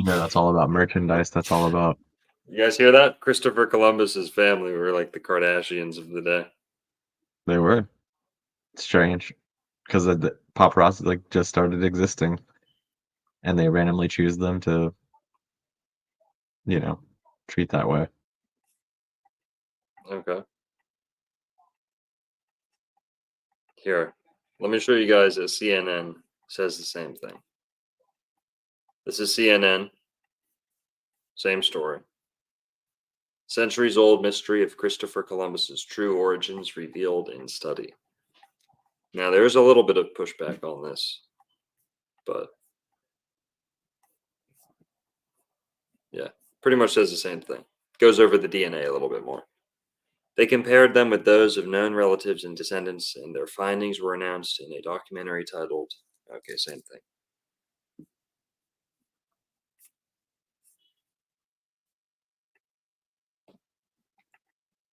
That's all about merchandise. That's all about. You guys hear that? Christopher Columbus's family were like the Kardashians of the day. They were strange because the paparazzi just started existing, and they randomly choose them to, treat that way. Okay. Here, let me show you guys a CNN says the same thing. This is CNN. Same story. Centuries old mystery of Christopher Columbus's true origins revealed in study. Now, there's a little bit of pushback on this, but yeah, pretty much says the same thing. Goes over the DNA a little bit more. They compared them with those of known relatives and descendants, and their findings were announced in a documentary titled, okay, same thing.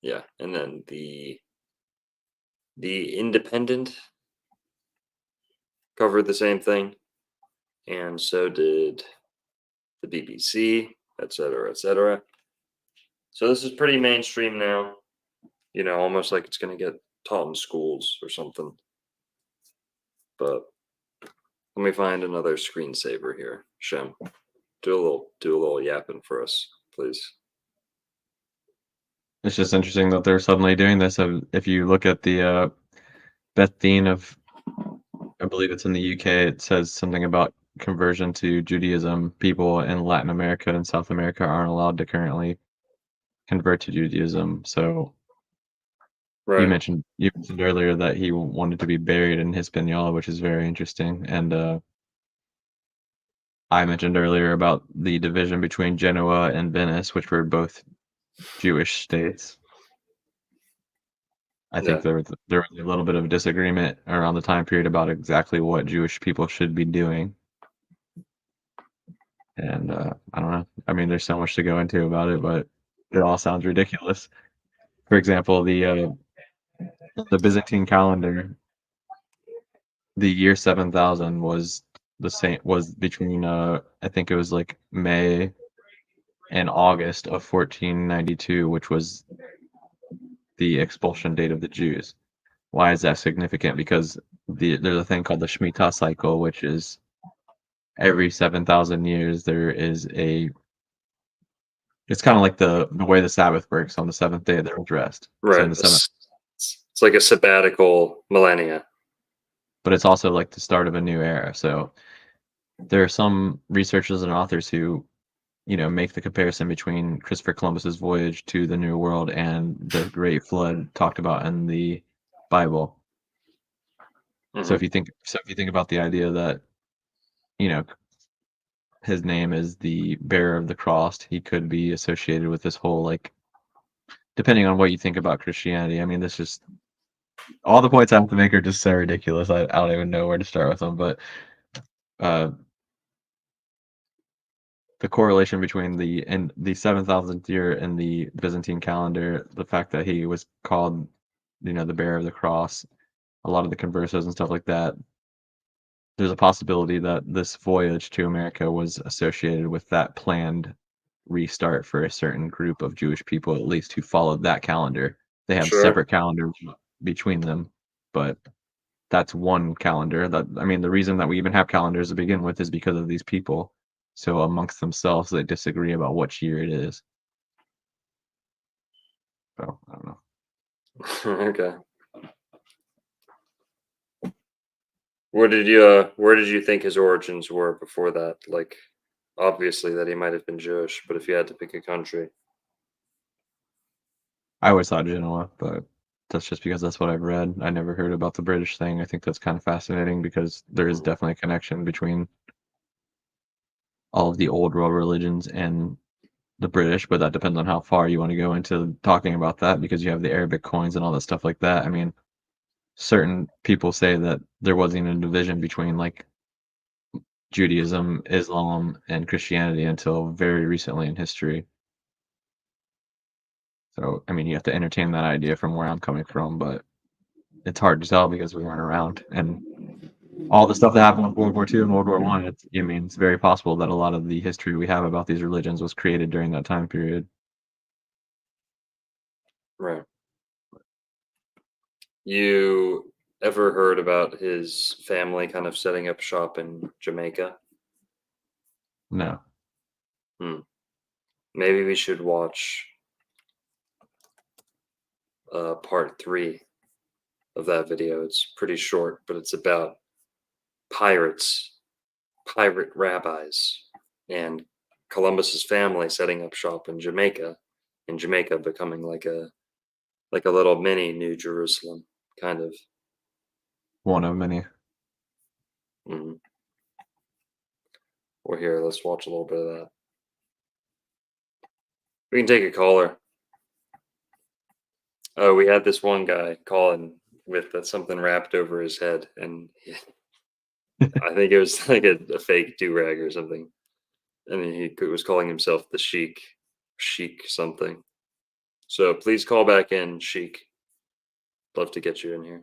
Yeah, and then the Independent covered the same thing, and so did the BBC, etc., etc. So this is pretty mainstream now, almost like it's going to get taught in schools or something. But let me find another screensaver here. Shem, do a little yapping for us, please. It's just interesting that they're suddenly doing this. If you look at the Beth Dean of, I believe it's in the UK, it says something about conversion to Judaism. People in Latin America and South America aren't allowed to currently convert to Judaism. So you Right. mentioned earlier that he wanted to be buried in Hispaniola, which is very interesting. And I mentioned earlier about the division between Genoa and Venice, which were both Jewish states. I think Yeah. there was a little bit of disagreement around the time period about exactly what Jewish people should be doing. And I don't know. I mean, there's so much to go into about it, but it all sounds ridiculous. For example, the Byzantine calendar, the year 7000 was between I think it was like May and August of 1492, which was the expulsion date of the Jews. Why is that significant? Because there's a thing called the Shemitah cycle, which is every 7,000 years there is it's kind of like the way the Sabbath works. On the seventh day there was rest. So in Right. the seventh, It's like a sabbatical millennia. but it's also like the start of a new era. So there are some researchers and authors who, make the comparison between Christopher Columbus's voyage to the New World and the Great Flood talked about in the Bible. So Mhm. if you think about the idea that, you know, his name is the bearer of the cross, he could be associated with this whole, like, depending on what you think about Christianity. I mean, this just all the points I have to make are just so ridiculous. I don't even know where to start with them, but uh the correlation between the 7,000th year and the Byzantine calendar, the fact that he was called, the bearer of the cross, a lot of the conversos and stuff like that, there's a possibility that this voyage to America was associated with that planned restart for a certain group of Jewish people, at least, who followed that calendar. They have Sure. separate calendars between them, but that's one calendar. I mean, the reason that we even have calendars to begin with is because of these people. So amongst themselves, they disagree about which year it is. So I don't know. Okay. Where did you think his origins were before that? Like, obviously that he might have been Jewish, but if you had to pick a country. I always thought Genoa, but that's just because that's what I've read. I never heard about the British thing. I think that's kind of fascinating because there is definitely a connection between all of the old world religions and the British, but that depends on how far you want to go into talking about that because you have the Arabic coins and all that stuff like that. I mean, certain people say that there wasn't even a division between like Judaism, Islam, and Christianity until very recently in history. So, I mean, you have to entertain that idea from where I'm coming from, but it's hard to tell because we weren't around. And all the stuff that happened with World War II and World War I, it's very possible that a lot of the history we have about these religions was created during that time period. Right. You ever heard about his family kind of setting up shop in Jamaica? No. Maybe we should watch part 3 of that video. It's pretty short, but it's about pirates, pirate rabbis, and Columbus's family setting up shop in Jamaica, and Jamaica becoming like a little mini New Jerusalem, kind of. One of many. Mhm. Well, here, let's watch a little bit of that. We can take a caller. Oh, we had this one guy calling with something wrapped over his head, and I think it was like a fake do-rag or something. And then he was calling himself the Sheik something. So please call back in, Sheik. Love to get you in here.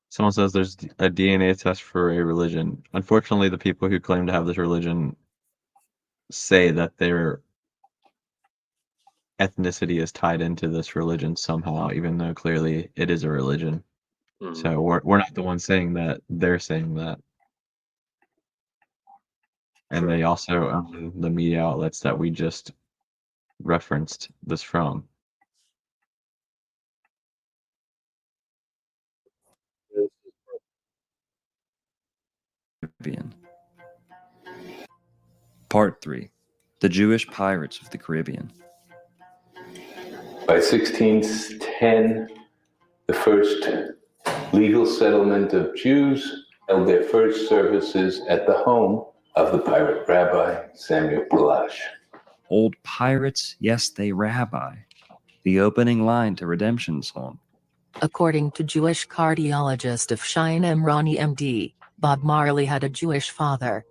Someone says there's a DNA test for a religion. Unfortunately, the people who claim to have this religion say that their ethnicity is tied into this religion somehow, even though clearly it is a religion. Mhm. So we're not the ones saying that; they're saying that, and they also own the media outlets that we just referenced this from. Caribbean. Part 3. The Jewish Pirates of the Caribbean. By 1610, the first legal settlement of Jews held their first services at the home of the pirate rabbi Samuel Palash. Old pirates, yes, they rabbi. The opening line to Redemption Song. According to Jewish cardiologist of Shine Emrani MD, Bob Marley had a Jewish father.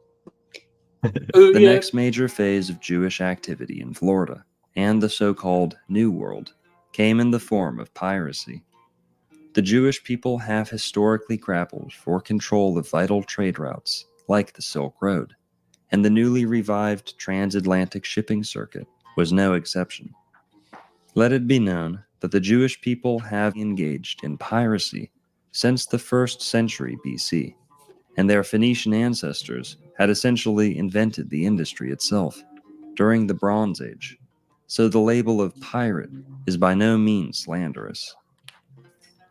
The next major phase of Jewish activity in Florida, and the so-called New World, came in the form of piracy. The Jewish people have historically grappled for control of vital trade routes, like the Silk Road, and the newly revived transatlantic shipping circuit was no exception. Let it be known that the Jewish people have engaged in piracy since the 1st century BC, and their Phoenician ancestors had essentially invented the industry itself during the Bronze Age, so the label of pirate is by no means slanderous.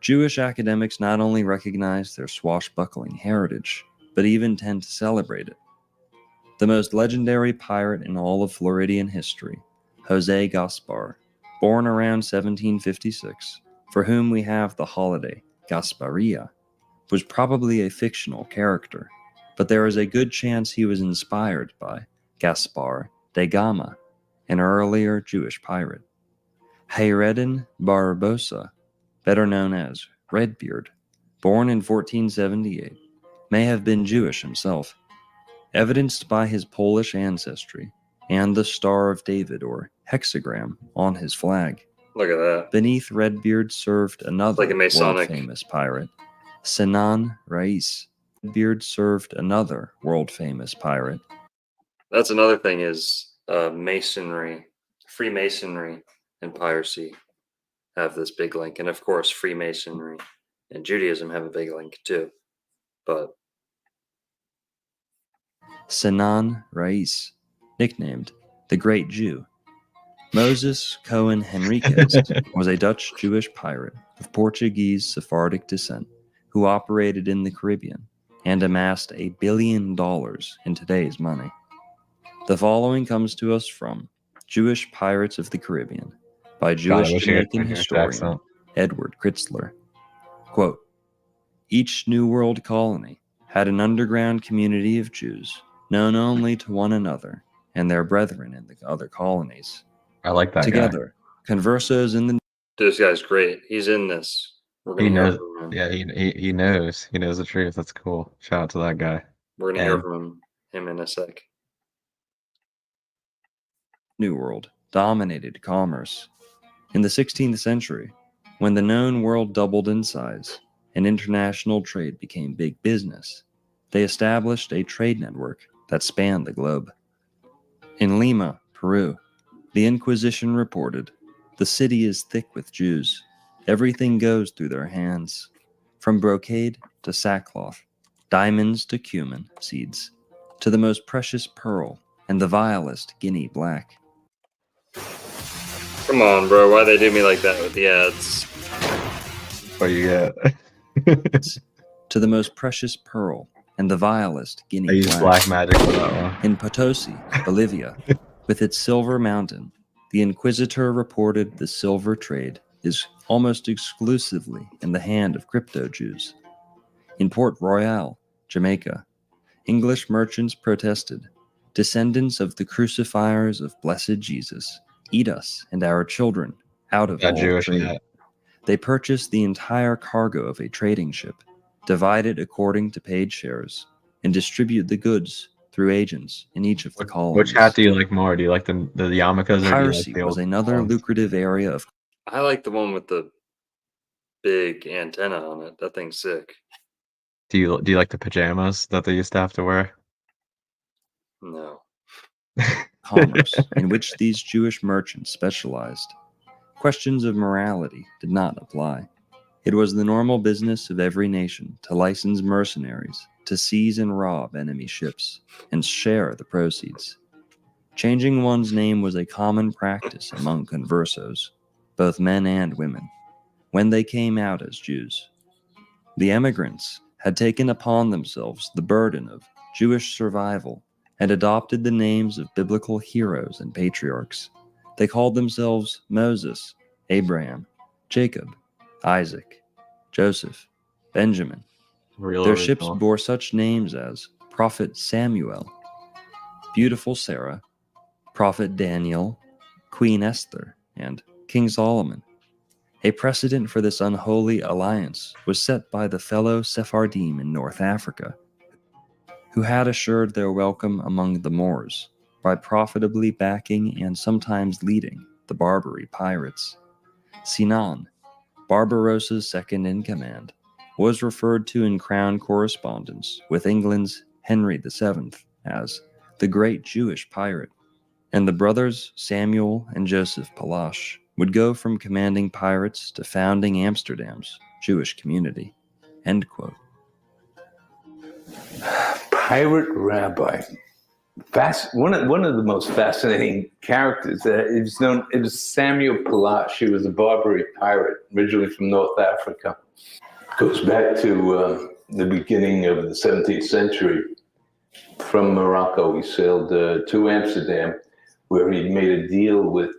Jewish academics not only recognize their swashbuckling heritage, but even tend to celebrate it. The most legendary pirate in all of Floridian history, Jose Gaspar, born around 1756, for whom we have the holiday Gasparia, was probably a fictional character, but there is a good chance he was inspired by Gaspar de Gama, an earlier Jewish pirate. Hayreddin Barbosa, better known as Redbeard, born in 1478, may have been Jewish himself, evidenced by his Polish ancestry and the Star of David or hexagram on his flag. Look at that. Beneath Redbeard served another Like a Masonic. world-famous pirate, Sinan Rais. Redbeard served another world-famous pirate. That's another thing is Masonry, Freemasonry, and piracy have this big link. And of course, Freemasonry and Judaism have a big link too. But Sinan Rais, nicknamed the Great Jew. Moses Cohen Henriquez was a Dutch Jewish pirate of Portuguese Sephardic descent who operated in the Caribbean and amassed $1 billion in today's money. The following comes to us from Jewish Pirates of the Caribbean by Jewish Jamaican historian Edward Kritzler. Quote, each New World colony had an underground community of Jews known only to one another and their brethren in the other colonies. I like that Together, conversos in the... this guy's great. He's in this. We're guy. He gonna hear knows. from him. Yeah, he knows. He knows the truth. That's cool. Shout out to that guy. We're gonna hear And- from him in a sec. New World dominated commerce. In the 16th century, when the known world doubled in size and international trade became big business, they established a trade network that spanned the globe. In Lima, Peru, the Inquisition reported, the city is thick with Jews. Everything goes through their hands, from brocade to sackcloth, diamonds to cumin seeds, to the most precious pearl and the vilest guinea black. Come on, bro. Why they do me like that with the ads? What you get? To the most precious pearl and the vilest I guinea used black magic for that one. In Potosi, Bolivia, with its silver mountain, the Inquisitor reported the silver trade is almost exclusively in the hand of crypto Jews. In Port Royal, Jamaica, English merchants protested, "Descendants of the crucifiers of blessed Jesus, eat us and our children out of That all Jewish trade." net. They purchased the entire cargo of a trading ship, divide it according to paid shares, and distribute the goods through agents in each of the colonies. Which hat do you like more? Do you like the yarmulkes or do you like Piracy the was old another ones? lucrative area of I like the one with the big antenna on it. That thing's sick. Do you like the pajamas that they used to have to wear? No. commerce in which these Jewish merchants specialized. Questions of morality did not apply. It was the normal business of every nation to license mercenaries, to seize and rob enemy ships, and share the proceeds. Changing one's name was a common practice among conversos, both men and women, when they came out as Jews. The emigrants had taken upon themselves the burden of Jewish survival and adopted the names of biblical heroes and patriarchs. They called themselves Moses, Abraham, Jacob, Isaac, Joseph, Benjamin. Real Their ships original. bore such names as Prophet Samuel, Beautiful Sarah, Prophet Daniel, Queen Esther, and King Solomon. A precedent for this unholy alliance was set by the fellow Sephardim in North Africa, who had assured their welcome among the Moors by profitably backing and sometimes leading the Barbary pirates. Sinan, Barbarossa's second in command, was referred to in Crown correspondence with England's Henry VII as the Great Jewish Pirate, and the brothers Samuel and Joseph Palash would go from commanding pirates to founding Amsterdam's Jewish community. End quote. Pirate Rabbi. One of the most fascinating characters. It was Samuel Palash. He was a Barbary pirate, originally from North Africa. Goes back to the beginning of the 17th century. From Morocco, he sailed to Amsterdam, where he made a deal with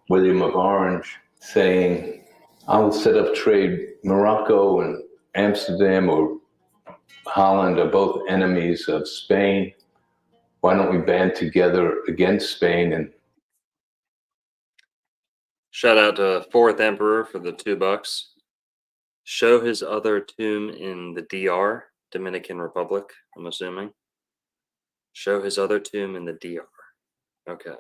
William of Orange, saying, "I'll set up trade. Morocco and Amsterdam or Holland are both enemies of Spain. Why don't we band together against Spain?" And Shout out to Fourth Emperor for the $2. Show his other tomb in the DR, Dominican Republic, I'm assuming. Show his other tomb in the DR. Okay.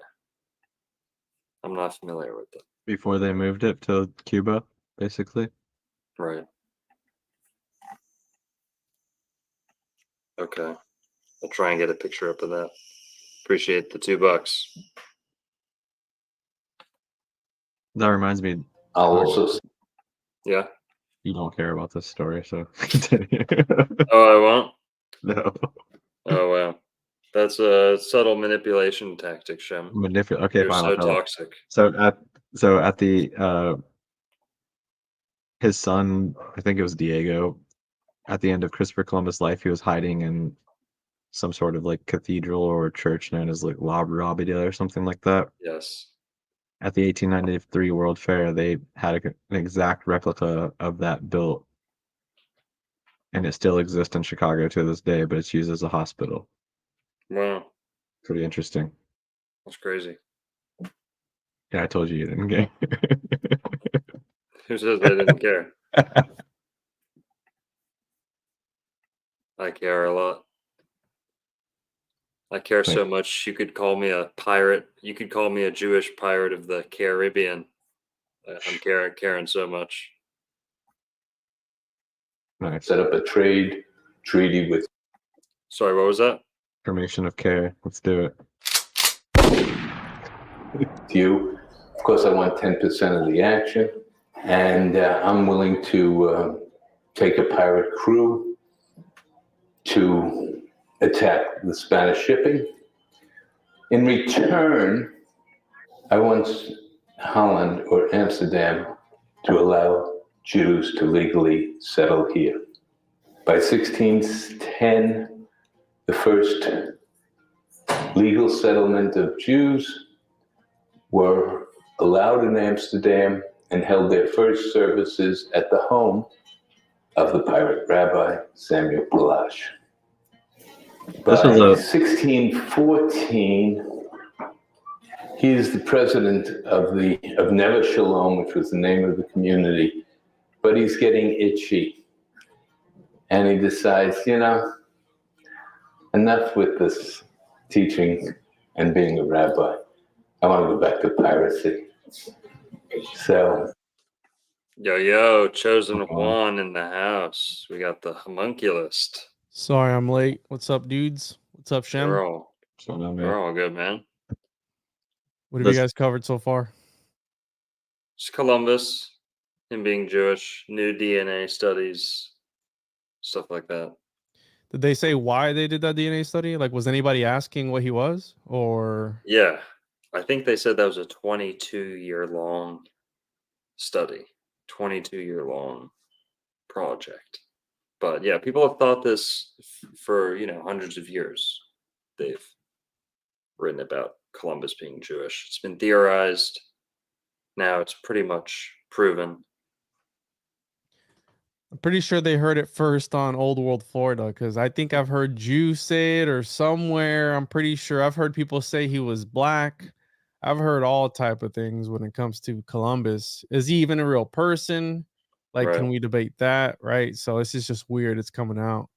I'm not familiar with it. Before they moved it to Cuba, basically. Right. Okay. I'll try and get a picture up of that. Appreciate the $2. That reminds me, I'll also Yeah. you don't care about this story, so continue. Oh, I won't? No. Oh, wow. That's a subtle manipulation tactic, Shem. Okay, You're fine. so I'll tell it. toxic. So at the his son, I think it was Diego, at the end of Christopher Columbus' life, he was hiding in some sort of like cathedral or church known as like La Rabida or something like that. Yes. At the 1893 World Fair, they had an exact replica of that built, and it still exists in Chicago to this day, but it's used as a hospital. Wow. Pretty interesting. That's crazy. Yeah, I told you didn't get. Who says I didn't care? I care a lot. I care so much. You could call me a pirate. You could call me a Jewish pirate of the Caribbean. I'm caring so much. Nice. set up a trade treaty with Sorry, what was that? Formation of care. Let's do it. you. Of course, I want 10% of the action, and I'm willing to take a pirate crew to attack the Spanish shipping. In return, I want Holland or Amsterdam to allow Jews to legally settle here. By 1610, the first legal settlement of Jews were allowed in Amsterdam and held their first services at the home of the pirate rabbi Samuel Palash. By This was a 1614, he is the president of Never Shalom, which was the name of the community, but he's getting itchy. And he decides, enough with this teaching and being a rabbi. I want to go back to piracy. So, Yo, chosen Juan in the house. We got the homunculist. Sorry, I'm late. What's up, dudes? What's up, Shem? We're all good, man. What have you guys covered so far? Just Columbus, him being Jewish, new DNA studies, stuff like that. Did they say why they did that DNA study? Like, was anybody asking what he was, or? Yeah, I think they said that was a 22-year-long study, 22-year-long project. But yeah, people have thought this for, hundreds of years. They've written about Columbus being Jewish. It's been theorized. Now it's pretty much proven. I'm pretty sure they heard it first on Old World Florida, because I think I've heard Jew say it or somewhere. I'm pretty sure I've heard people say he was black. I've heard all type of things when it comes to Columbus. Is he even a real person? Like, Right. Can we debate that? Right. So this is just weird. It's coming out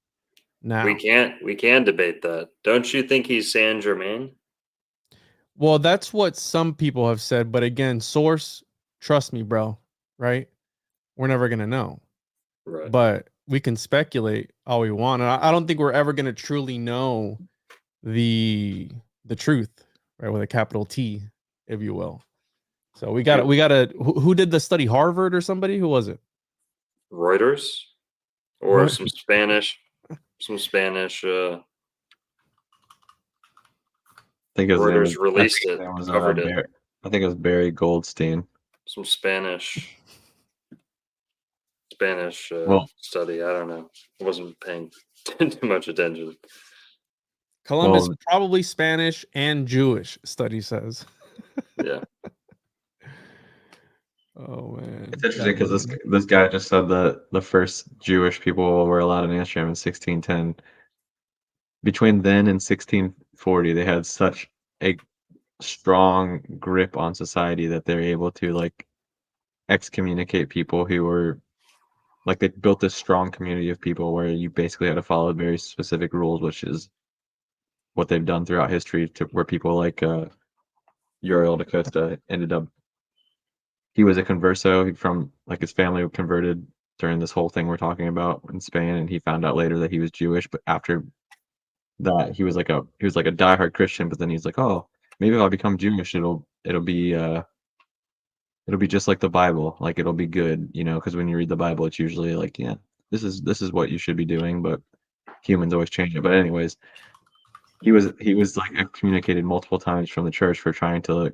now. We can debate that. Don't you think he's Saint Germain? Well, that's what some people have said, but again, source, trust me, bro. Right? We're never gonna know. Right. But we can speculate all we want. And I don't think we're ever going to truly know the truth, right? With a capital T, if you will. So we got who did the study? Harvard or somebody? Who was it? Reuters or What? some Spanish. I think his name Reuters was, released it. Covered it. I think it was Barry Goldstein. Some Spanish study. I don't know. I wasn't paying too much attention. Columbus, probably Spanish and Jewish, study says. Yeah. Oh man, it's interesting because this guy just said that the first Jewish people were allowed in Amsterdam in 1610. Between then and 1640, they had such a strong grip on society that they're able to like excommunicate people who were like, they built this strong community of people where you basically had to follow very specific rules, which is what they've done throughout history, to where people like Uriel da Costa ended up, he was a converso from, like, his family converted during this whole thing we're talking about in Spain, and he found out later that he was Jewish, but after that he was like a diehard Christian, but then he's like, oh, maybe if I become Jewish, it'll be just like the Bible, like it'll be good, because when you read the Bible, it's usually like, yeah, this is what you should be doing, but humans always change it. But anyways, he was like excommunicated multiple times from the church for trying to,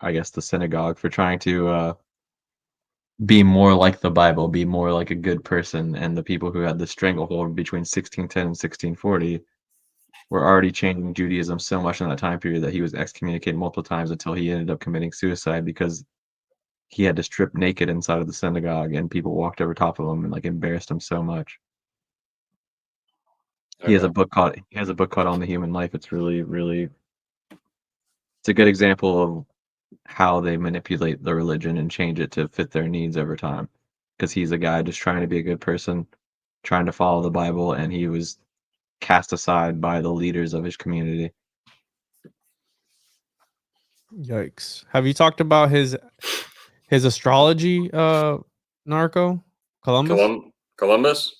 I guess, the synagogue, for trying to be more like the Bible, be more like a good person. And the people who had the stranglehold between 1610 and 1640 were already changing Judaism so much in that time period that he was excommunicated multiple times until he ended up committing suicide, because he had to strip naked inside of the synagogue and people walked over top of him and like embarrassed him so much. He has a book called On the Human Life. It's really, really, it's a good example of how they manipulate the religion and change it to fit their needs over time. Because he's a guy just trying to be a good person, trying to follow the Bible, and he was cast aside by the leaders of his community. Yikes. Have you talked about his astrology, Narco? Columbus? Columbus?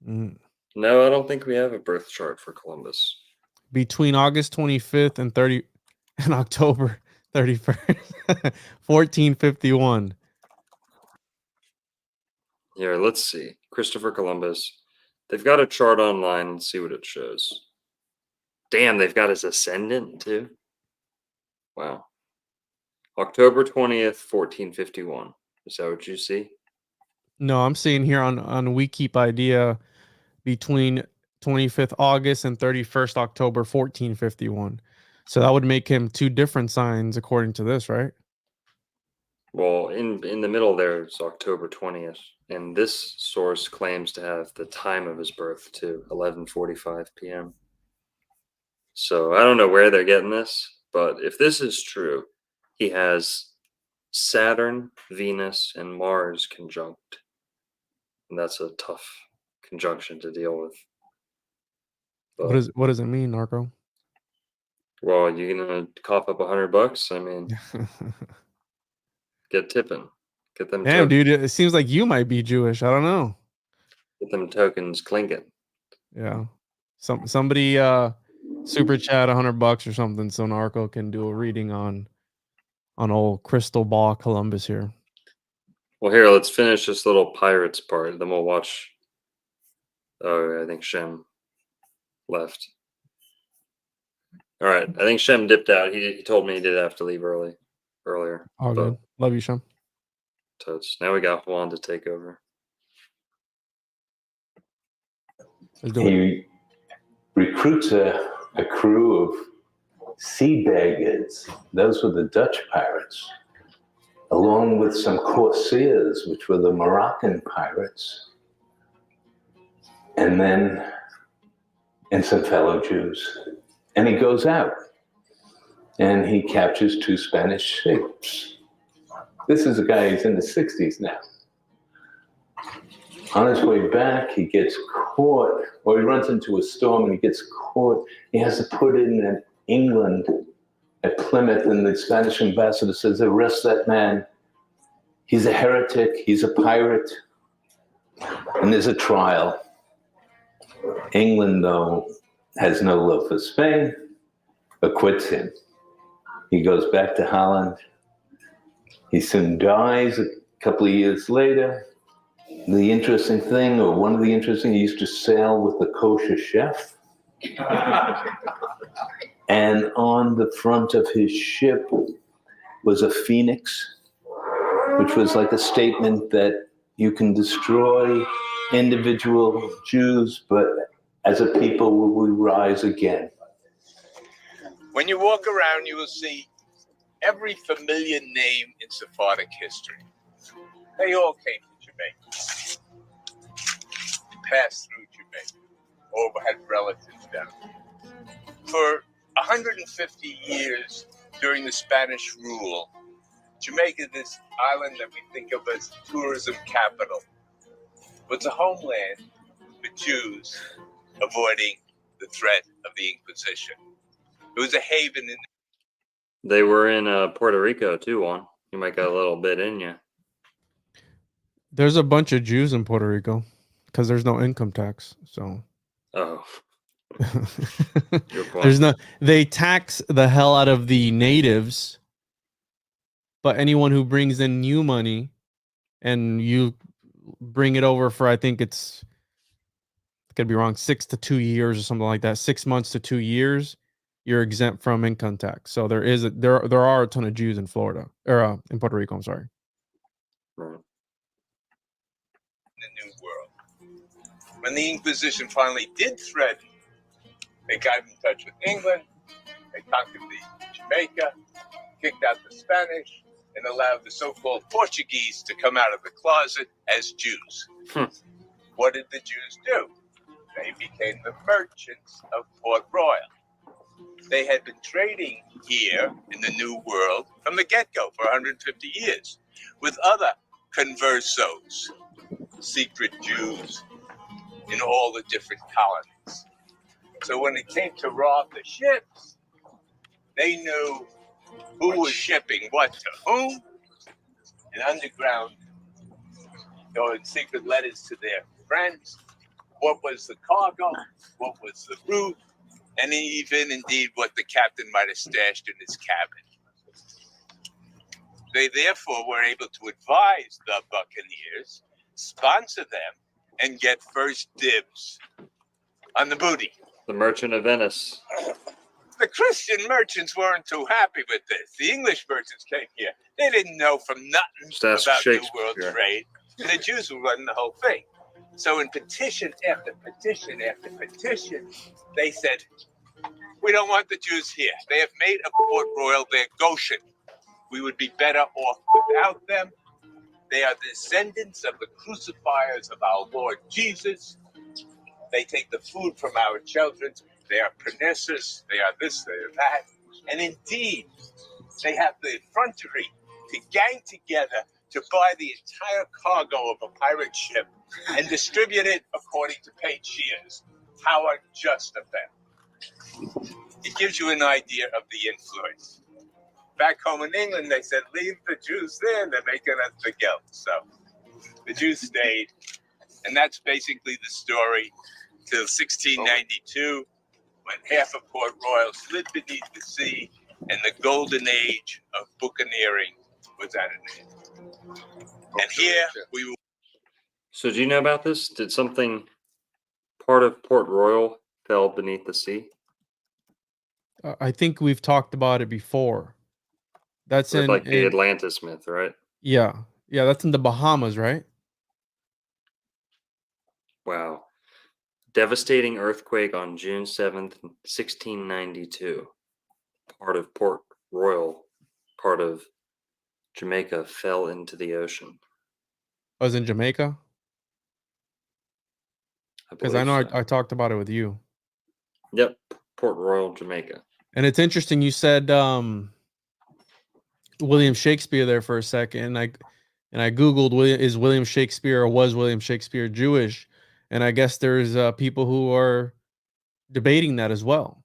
Mm. No, I don't think we have a birth chart for Columbus. Between August 25th and October 31st, 1451. Here, let's see. Christopher Columbus. They've got a chart online and see what it shows. Damn, they've got his ascendant too. Wow. October 20th, 1451. Is that what you see? No, I'm seeing here on We Keep Idea between 25th August and 31st October 1451. So that would make him two different signs according to this, right? Well, in the middle there is October 20th, and this source claims to have the time of his birth too, 11:45 p.m. So I don't know where they're getting this, but if this is true, he has Saturn, Venus, and Mars conjunct, and that's a tough conjunction to deal with. But, What does it mean, Narco? well, you gonna cough up $100? I mean, get tipping, get them. Damn, dude, it seems like you might be Jewish. I don't know. Get them tokens clinking. Yeah, somebody super chat $100 or something so Narco can do a reading on old crystal ball Columbus here. Well, here, let's finish this little pirates part, then we'll watch. Oh, I think Shem left. All right, I think Shem dipped out. He told me he did have to leave earlier. All good. Love you, Shem. Totes. Now we got Juan to take over. Let's do it. He recruits a crew of sea beggars. Those were the Dutch pirates, along with some corsairs, which were the Moroccan pirates, and some fellow Jews. And he goes out and he captures 2 Spanish ships. This is a guy who's in the 60s now. On his way back, he gets caught, or he runs into a storm and he gets caught. He has to put in England at Plymouth, and the Spanish ambassador says, arrest that man. He's a heretic, he's a pirate. And there's a trial. England, though, has no love for Spain, acquits him. He goes back to Holland. He soon dies a couple of years later. The interesting thing, or one of the interesting, he used to sail with the kosher chef. And on the front of his ship was a phoenix, which was like a statement that you can destroy individual Jews, but as a people will we rise again. When you walk around, you will see every familiar name in Sephardic history. They all came to Jamaica, passed through Jamaica, or had relatives down there. For 150 years during the Spanish rule, Jamaica, this island that we think of as tourism capital, was a homeland for Jews avoiding the threat of the Inquisition. It was a haven in. They were in Puerto Rico too, Juan. You might got a little bit in you. There's a bunch of Jews in Puerto Rico because there's no income tax. So Oh, there's no, they tax the hell out of the natives, but anyone who brings in new money and you bring it over for, I think it's, I could be wrong, 6 to 2 years or something like that, 6 months to 2 years, you're exempt from income tax. So there are a ton of Jews in Florida, or in Puerto Rico, I'm sorry. right. The New World. When the Inquisition finally did threaten, they got in touch with England, they conquered Jamaica, kicked out the Spanish, and allowed the so-called Portuguese to come out of the closet as Jews. What did the Jews do? They became the merchants of Port Royal. They had been trading here in the New World from the get-go for 150 years with other conversos, secret Jews in all the different colonies. So when it came to rob the ships, they knew who was shipping what to whom, and underground, in secret letters to their friends, what was the cargo, what was the route, and even indeed what the captain might have stashed in his cabin. They therefore were able to advise the buccaneers, sponsor them, and get first dibs on the booty. The Merchant of Venice. The Christian merchants weren't too happy with this. The English merchants came here. They didn't know from nothing Just ask about New Shakespeare. World trade, and the Jews were running the whole thing. So in petition after petition after petition, they said, we don't want the Jews here. They have made of Port Royal their Goshen. We would be better off without them. They are descendants of the crucifiers of our Lord Jesus. They take the food from our children. They are pernicious. They are this, they are that. And indeed, they have the effrontery to gang together to buy the entire cargo of a pirate ship and distribute it according to paid shares. How unjust of them. It gives you an idea of the influence. Back home in England, they said, leave the Jews there, they're making us the guilt. So the Jews stayed. And that's basically the story till 1692, when half of Port Royal slid beneath the sea and the golden age of buccaneering was at an end. And here we will. So do you know about this? Did something part of Port Royal fell beneath the sea? I think we've talked about it before. That's With in, like the in Atlantis myth, right? yeah. Yeah, that's in the Bahamas, right? Wow. Devastating earthquake on June 7th, 1692. Part of Port Royal, part of Jamaica fell into the ocean. I was in Jamaica. Because I know I talked about it with you. Yep, Port Royal, Jamaica. And it's interesting you said William Shakespeare there for a second. And I googled is William Shakespeare or was William Shakespeare Jewish? And I guess there's people who are debating that as well,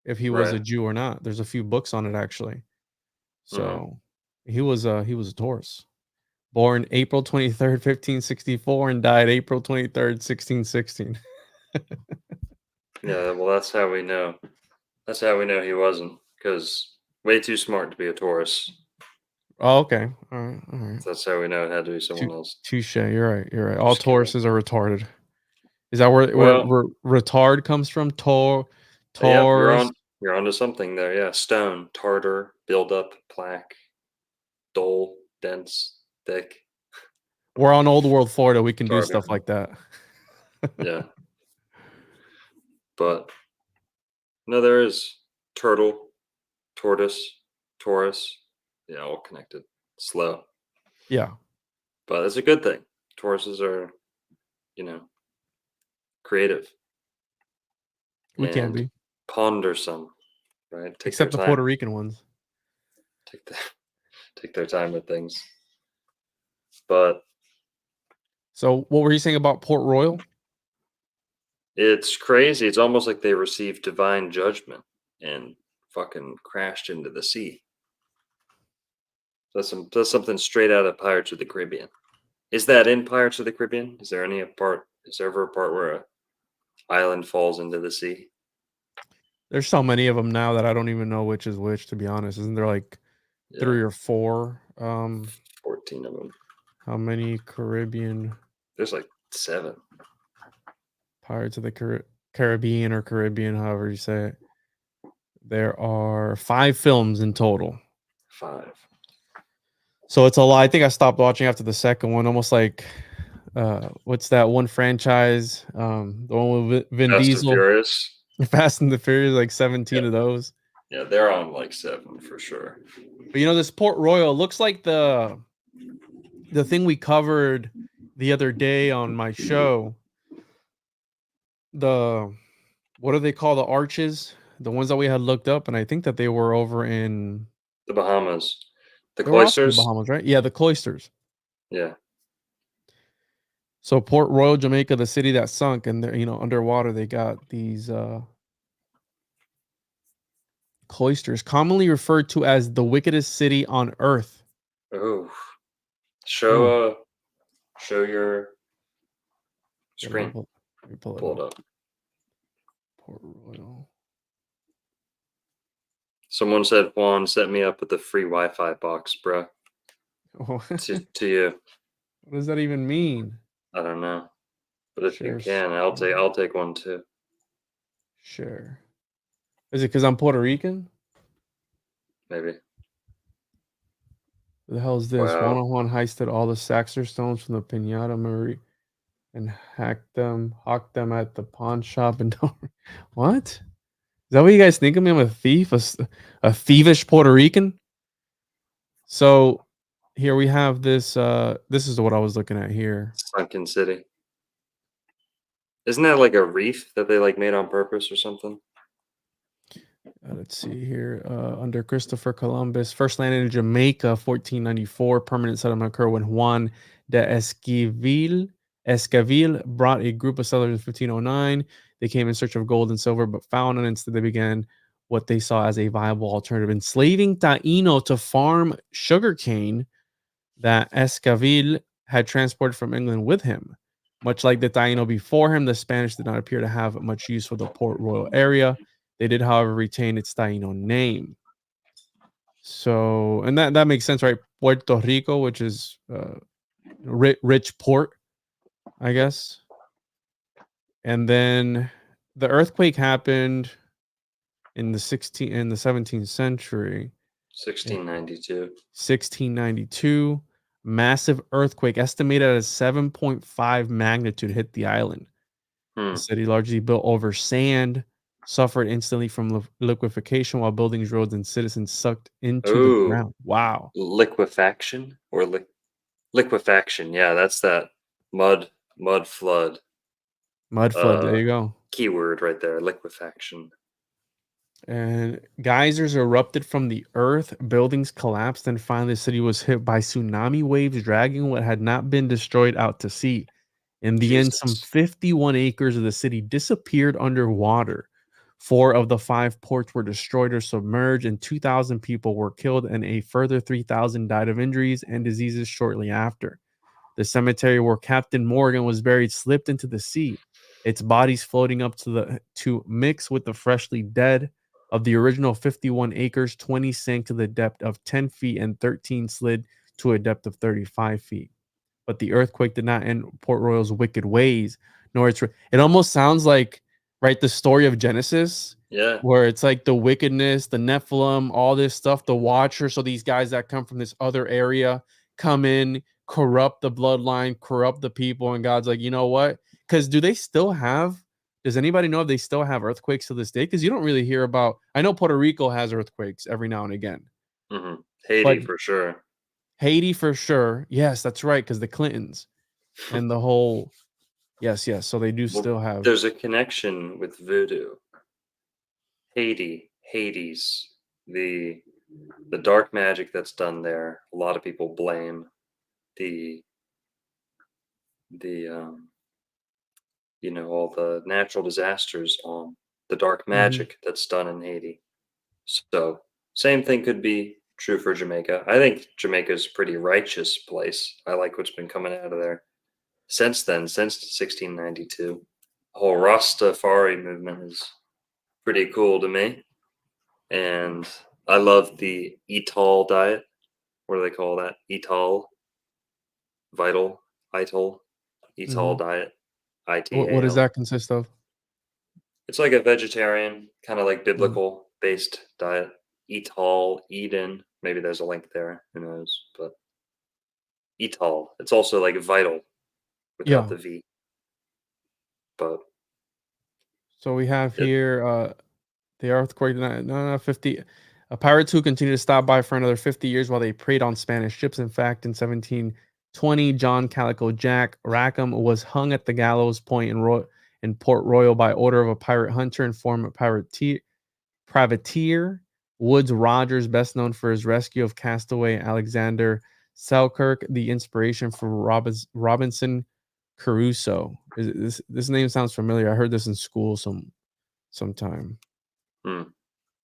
if he was a Right. Jew or not. There's a few books on it actually. So he was a Taurus. Born April 23rd, 1564 and died April 23rd, 1616. Yeah, well, that's how we know. That's how we know he wasn't, because way too smart to be a Taurus. Oh, okay. All right. All right. That's how we know it had to be someone else. Touche. You're right. You're right. All Just kidding. Tauruses are retarded. Is that where retard comes from? Yep, Taurus. you're onto something there. Yeah, stone, tartar, buildup, plaque, dull, dense, thick. We're on Old World Florida. We can do Tartar. stuff like that. Yeah. But no, there is turtle, tortoise, Taurus. Yeah, all connected. Slow. Yeah. But it's a good thing. Tauruses are, creative. We can and be. Pondersome, right? Except the Puerto Rican ones. Take their time with things. But so what were you saying about Port Royal? It's crazy. It's almost like they received divine judgment and fucking crashed into the sea. That's something straight out of Pirates of the Caribbean. Is that in Pirates of the Caribbean? Is there ever a part where a island falls into the sea? There's so many of them now that I don't even know which is which, to be honest. Isn't there like 3 or 4? 14 of them. How many Caribbean? There's like 7. Pirates of the Caribbean or Caribbean, however you say it. There are 5 films in total. 5. So it's a lot. I think I stopped watching after the second one. Almost like, what's that one franchise? The one with Vin Fast Diesel. And Furious. Fast and the Furious, like 17 of those. Yeah, they're on like 7 for sure. But this Port Royal looks like the thing we covered the other day on my show. What do they call the arches? The ones that we had looked up, and I think that they were over in the Bahamas. The They were also in the cloisters. Bahamas, right? Yeah, the cloisters. Yeah. So Port Royal, Jamaica, the city that sunk, and they're, underwater, they got these cloisters, commonly referred to as the wickedest city on earth. Oh, show your screen. Let me pull it up. Port Royal. Someone said, Juan, set me up with a free Wi-Fi box, bro. Oh. to you. What does that even mean? I don't know, but if you can, I'll take one too. Sure. Is it because I'm Puerto Rican? Maybe. What the hell is this? Wow. Juan heisted all the Saxor stones from the Pinata Marie. and hawk them at the pawn shop and don't. What? Is that what you guys think of me? I'm a thief, a thievish Puerto Rican. So here we have this. This is what I was looking at here. Sunken City. Isn't that like a reef that they like made on purpose or something? Let's see here. Under Christopher Columbus, first landed in Jamaica, 1494. Permanent settlement occurred when Juan de Esquivel brought a group of settlers in 1509. They came in search of gold and silver, but found none. Instead, they began what they saw as a viable alternative, enslaving Taino to farm sugarcane that Esquivel had transported from England with him. Much like the Taino before him, the Spanish did not appear to have much use for the Port Royal area. They did, however, retain its Taino name. So, and that makes sense, right? Puerto Rico, which is rich port, I guess. And then the earthquake happened in the 17th century. 1692. 1692. Massive earthquake estimated at a 7.5 magnitude hit the island. The city, largely built over sand, suffered instantly from liquefaction while buildings, roads, and citizens sucked into the ground. Wow. Liquefaction or liquefaction. Yeah, that's that mud flood. Mud flood. There you go. Keyword right there. Liquefaction. And geysers erupted from the earth, buildings collapsed, and finally the city was hit by tsunami waves, dragging what had not been destroyed out to sea. In the end, some 51 acres of the city disappeared underwater. 4 of the 5 ports were destroyed or submerged, and 2,000 people were killed, and a further 3,000 died of injuries and diseases shortly after. The cemetery where Captain Morgan was buried slipped into the sea, its bodies floating up to mix with the freshly dead. Of the original 51 acres, 20 sank to the depth of 10 feet and 13 slid to a depth of 35 feet. But the earthquake did not end Port Royal's wicked ways, nor its. It almost sounds like, right, the story of Genesis, where it's like the wickedness, the Nephilim, all this stuff, the Watcher. So these guys that come from this other area come in, corrupt the bloodline, corrupt the people, and God's like, you know what? Because do they still have? Does anybody know if they still have earthquakes to this day? Because you don't really hear about. I know Puerto Rico has earthquakes every now and again. Haiti for sure. Haiti for sure. Yes, that's right. Because the Clintons and the whole. Yes. So they do still have. There's a connection with voodoo. Hades, the dark magic that's done there. A lot of people blame the all the natural disasters on the dark magic that's done in Haiti. So same thing could be true for Jamaica. I think Jamaica's a pretty righteous place. I like what's been coming out of there since then, since 1692. The whole Rastafari movement is pretty cool to me. And I love the Etal diet. What do they call that? Etal diet. What does that consist of? It's like a vegetarian, kind of like biblical based diet. Etal, Eden. Maybe there's a link there. Who knows? But Etal. It's also like vital without the V. But so we have here the earthquake. 50. Pirates who continued to stop by for another 50 years while they preyed on Spanish ships. In fact, in 1720, John Calico Jack Rackham was hung at the gallows point in Port Royal by order of a pirate hunter and former privateer Woodes Rogers, best known for his rescue of castaway Alexander Selkirk, the inspiration for Robinson Crusoe. This name sounds familiar. I heard this in school sometime.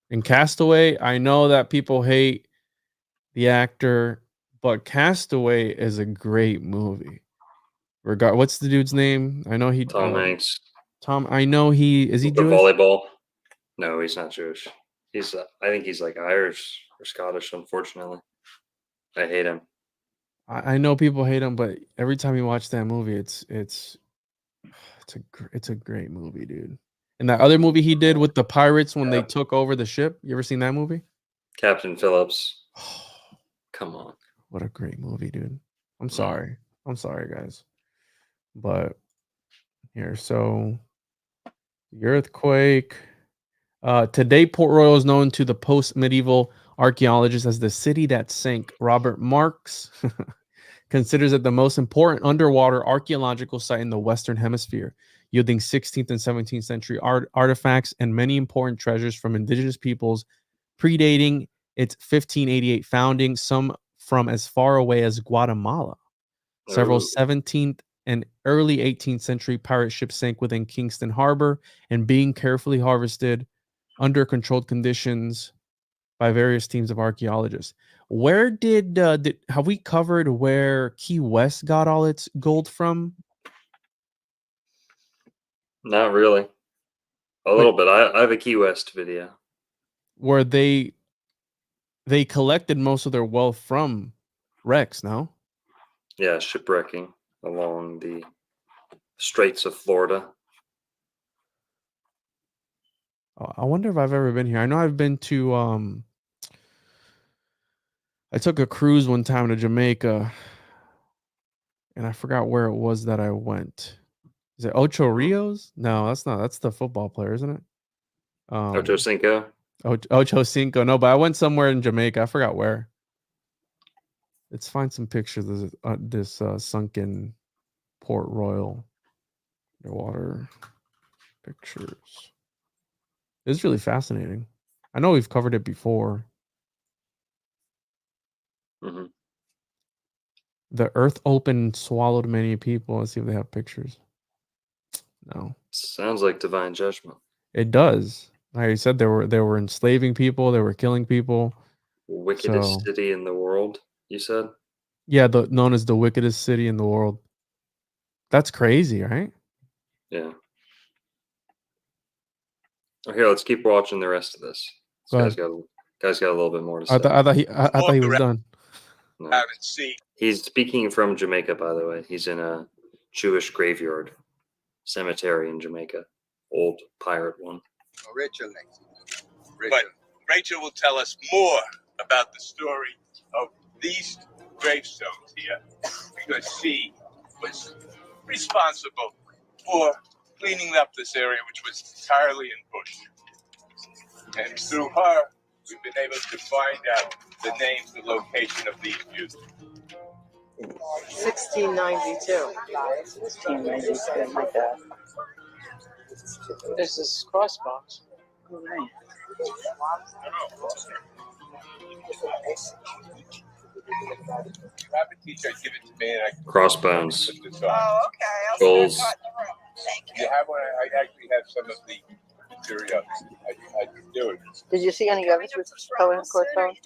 In Castaway, I know that people hate the actor, but Castaway is a great movie. What's the dude's name? I know Tom Hanks. I know is he Jewish? Volleyball. No, he's not Jewish. He's I think he's like Irish or Scottish, unfortunately. I hate him. I know people hate him, but every time you watch that movie, it's a great movie, dude. And that other movie he did with the pirates when they took over the ship. You ever seen that movie? Captain Phillips. Come on. What a great movie, dude. I'm sorry, guys. But here. So the earthquake. Today, Port Royal is known to the post-medieval archaeologists as the city that sank. Robert Marks considers it the most important underwater archaeological site in the Western Hemisphere, yielding 16th and 17th century artifacts and many important treasures from indigenous peoples predating its 1588 founding, some from as far away as Guatemala. Several 17th and early 18th century pirate ships sank within Kingston Harbor and being carefully harvested under controlled conditions by various teams of archaeologists. Where did have we covered where Key West got all its gold from? Not really. A little bit. I have a Key West video. Where they collected most of their wealth from wrecks, no? Yeah, shipwrecking along the Straits of Florida. Oh, I wonder if I've ever been here. I know I've been to I took a cruise one time to Jamaica and I forgot where it was that I went. Is it Ocho Rios? No, that's not. That's the football player, isn't it? Ocho Cinco. Ocho Cinco. No, but I went somewhere in Jamaica. I forgot where. Let's find some pictures of this sunken Port Royal underwater pictures. It's really fascinating. I know we've covered it before. Mm-hmm. The earth opened and swallowed many people. Let's see if they have pictures. No. Sounds like divine judgment. It does. Like I said, they were enslaving people. They were killing people. Wickedest city in the world, you said? Yeah, known as the wickedest city in the world. That's crazy, right? Yeah. Oh, here, let's keep watching the rest of this. This guy's got a little bit more to say. I thought he was done. No. He's speaking from Jamaica, by the way. He's in a Jewish graveyard cemetery in Jamaica. Old pirate one. Rachel. But Rachel will tell us more about the story of these gravestones here, because she was responsible for cleaning up this area, which was entirely in bush. And through her, we've been able to find out the names and location of these Jews. 1692. 1692, my God. There's this crossbox. Oh, man. Have a teacher give it to me, and I can Crossbones. put this on. Oh, okay. Skulls. You have one? I actually have some of the material. I can do it. Did you see any others with color crossbones?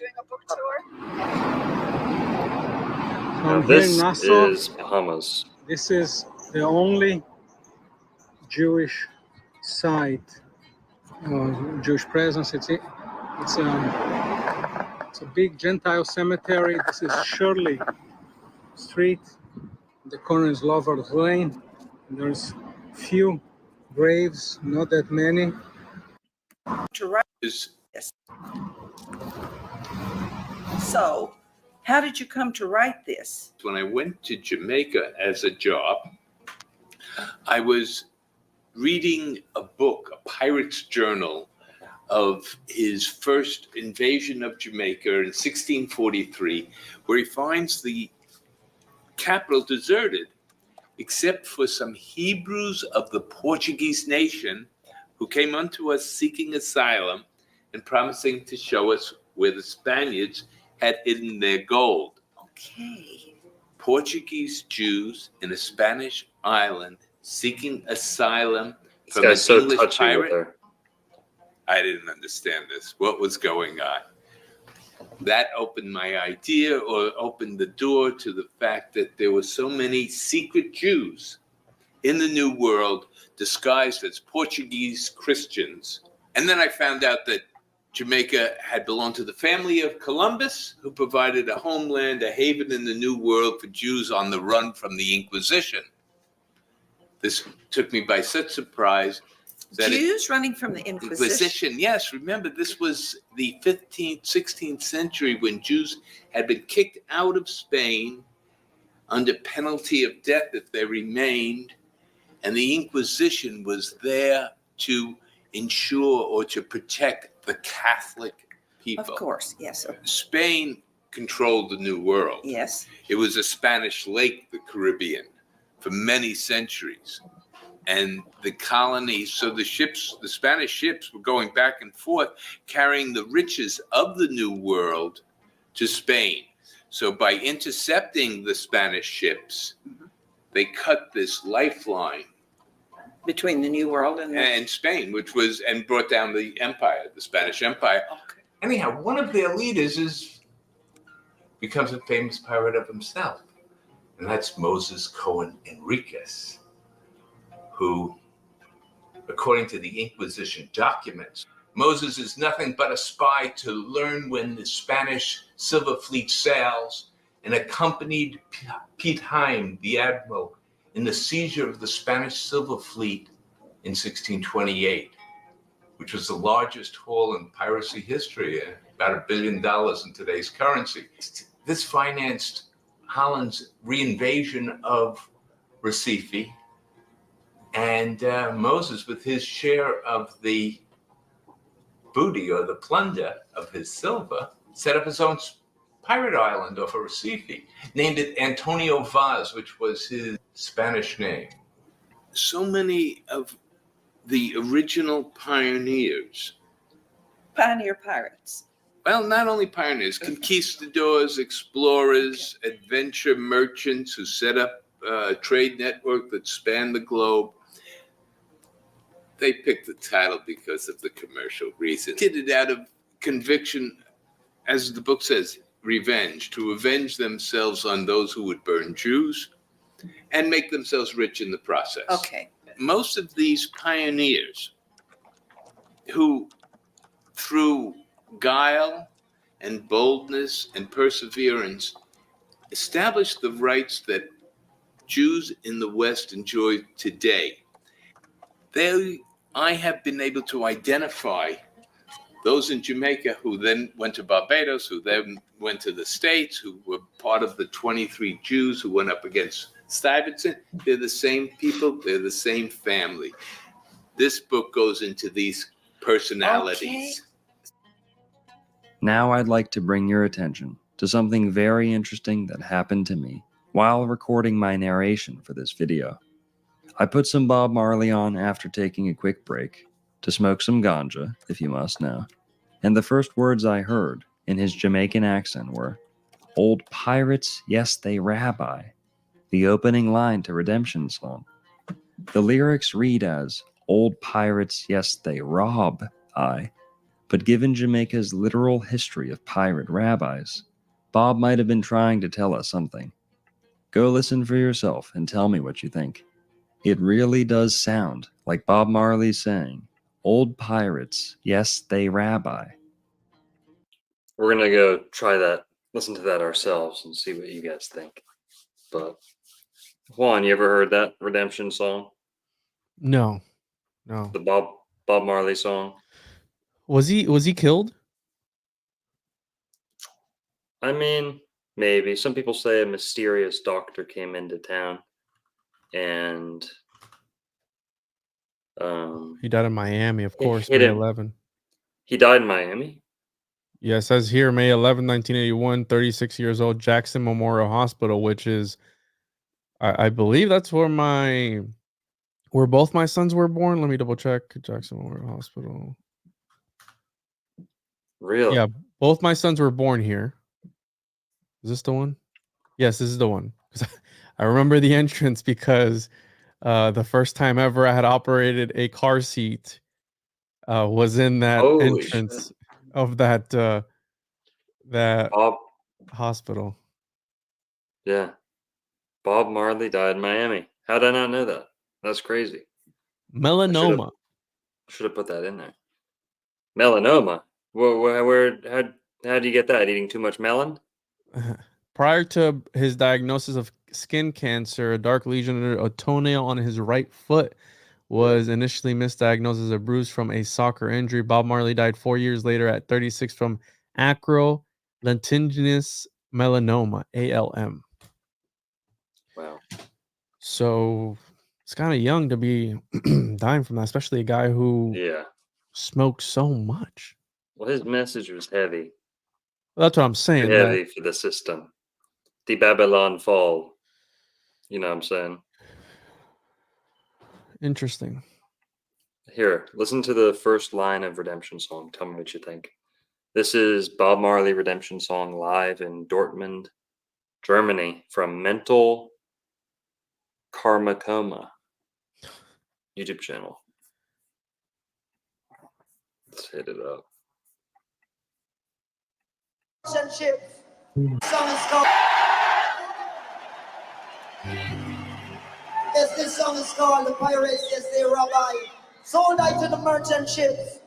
Now, this is Bahamas. This is the only Jewish site, Jewish presence. It's a big Gentile cemetery. This is Shirley Street. The corner is Lovers Lane. There's few graves, not that many. So, how did you come to write this? When I went to Jamaica as a job, I was reading a book, a pirate's journal, of his first invasion of Jamaica in 1643, where he finds the capital deserted, except for some Hebrews of the Portuguese nation who came unto us seeking asylum and promising to show us where the Spaniards had hidden their gold. Okay. Portuguese Jews in a Spanish island seeking asylum from This an guy's so English touchy with pirate. her. I didn't understand this. What was going on? That opened my idea, or opened the door to the fact that there were so many secret Jews in the New World disguised as Portuguese Christians. And then I found out that Jamaica had belonged to the family of Columbus, who provided a homeland, a haven in the New World for Jews on the run from the Inquisition. This took me by such surprise. Jews running from the Inquisition. Yes, remember, this was the 15th, 16th century when Jews had been kicked out of Spain under penalty of death if they remained. And the Inquisition was there to ensure or to protect the Catholic people. Of course, yes. Spain controlled the New World. Yes. It was a Spanish lake, the Caribbean, for many centuries. And the colonies, so the Spanish ships were going back and forth, carrying the riches of the New World to Spain. So by intercepting the Spanish ships, they cut this lifeline between the New World and Spain, and brought down the empire, the Spanish Empire. Okay. Anyhow, one of their leaders becomes a famous pirate of himself, and that's Moses Cohen Enriquez, who, according to the Inquisition documents, Moses is nothing but a spy to learn when the Spanish Silver Fleet sails, and accompanied Pete Heim, the admiral, in the seizure of the Spanish Silver Fleet in 1628, which was the largest haul in piracy history, about $1 billion in today's currency. This financed Holland's reinvasion of Recife, and Moses, with his share of the booty or the plunder of his silver, set up his own pirate island off of Recife, named it Antonio Vaz, which was his Spanish name. So many of the original pioneers. Pioneer pirates. Well, not only pioneers, conquistadors, explorers, adventure merchants who set up a trade network that spanned the globe. They picked the title because of the commercial reason. Did it out of conviction, as the book says, revenge, to avenge themselves on those who would burn Jews and make themselves rich in the process. Okay. Most of these pioneers who, through guile and boldness and perseverance, established the rights that Jews in the West enjoy today. I have been able to identify those in Jamaica who then went to Barbados, who then went to the States, who were part of the 23 Jews who went up against Stuyvesant. They're the same people. They're the same family. This book goes into these personalities. Okay. Now I'd like to bring your attention to something very interesting that happened to me while recording my narration for this video. I put some Bob Marley on after taking a quick break to smoke some ganja, if you must know, and the first words I heard in his Jamaican accent were, "Old pirates, yes they rabbi," the opening line to Redemption Song. The lyrics read as, "Old pirates, yes they rob I," but given Jamaica's literal history of pirate rabbis, Bob might have been trying to tell us something. Go listen for yourself and tell me what you think. It really does sound like Bob Marley saying, "Old pirates, yes they rabbi." We're gonna go try that, listen to that ourselves, and see what you guys think. But Juan, you ever heard that Redemption Song? No. The Bob Marley song? Was he killed? I mean, maybe. Some people say a mysterious doctor came into town and He died in Miami, of course, hit May him. 11. He died in Miami? Yeah, it says here, May 11, 1981, 36 years old, Jackson Memorial Hospital, which is, I believe that's where both my sons were born. Let me double check. Jackson Memorial Hospital. Really? Yeah, both my sons were born here. Is this the one? Yes, this is the one. I remember the entrance because the first time ever I had operated a car seat was in that Holy entrance shit. of that Bob, hospital. yeah. Bob Marley died in Miami. How did I not know that? That's crazy. Melanoma. Should have put that in there. Melanoma. How do you get that? Eating too much melon? Prior to his diagnosis of skin cancer, a dark lesion under a toenail on his right foot was initially misdiagnosed as a bruise from a soccer injury. Bob Marley died 4 years later at 36 from acrolentiginous melanoma, ALM. Wow. So It's kind of young to be dying from that, especially a guy who Yeah. smoked so much. Well, his message was heavy. That's what I'm Too saying. That heavy for the system. The Babylon fall. You know what I'm saying? interesting. Here, listen to the first line of Redemption Song. Tell me what you think. This is Bob Marley Redemption Song live in Dortmund, Germany from Mental Karma Coma YouTube channel. Let's hit it up. Yes, this song is called The Pirates, Yes, They Rabbi. Sold out to the merchant ships.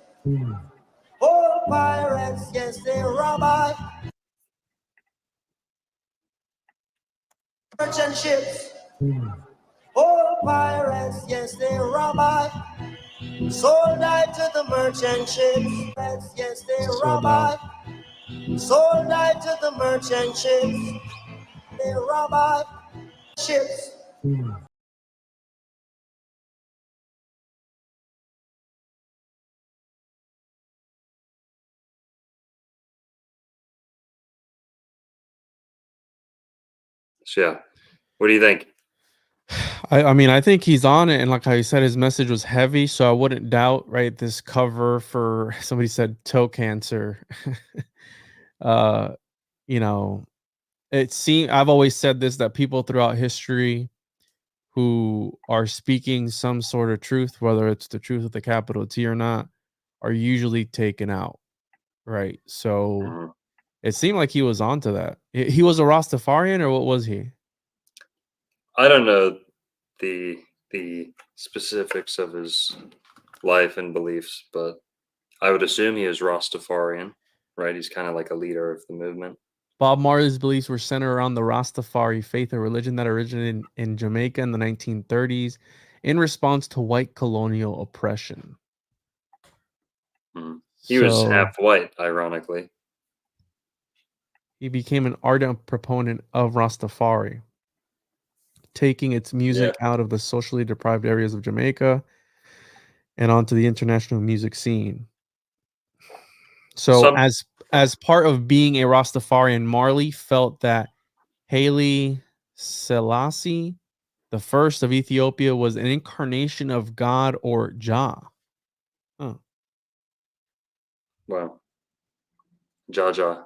Oh, pirates, yes, they rabbi. Merchant ships. Oh, pirates, yes, they rabbi. Sold out to the merchant ships. Pirates, yes, they rabbi. Sold out to the merchant ships. They rabbi. Ships. So yeah, what do you think? I mean, I think he's on it, and like how you said, his message was heavy, so I wouldn't doubt, right, this cover for somebody said toe cancer. uh, you know, I've always said this, that people throughout history who are speaking some sort of truth, whether it's the truth with a capital T or not, are usually taken out, right? So Mhm. it seemed like he was onto that. He was a Rastafarian, or what was he? I don't know the specifics of his life and beliefs, but I would assume he is Rastafarian, right? He's kind of like a leader of the movement. Bob Marley's beliefs were centered around the Rastafari faith, a religion that originated in Jamaica in the 1930s in response to white colonial oppression. He was So half white, ironically. he became an ardent proponent of Rastafari, taking its music out of the socially deprived areas of Jamaica and onto the international music scene. So as part of being a Rastafarian, Marley felt that Haile Selassie, the first of Ethiopia, was an incarnation of God or Jah. Huh. Wow. Jaja.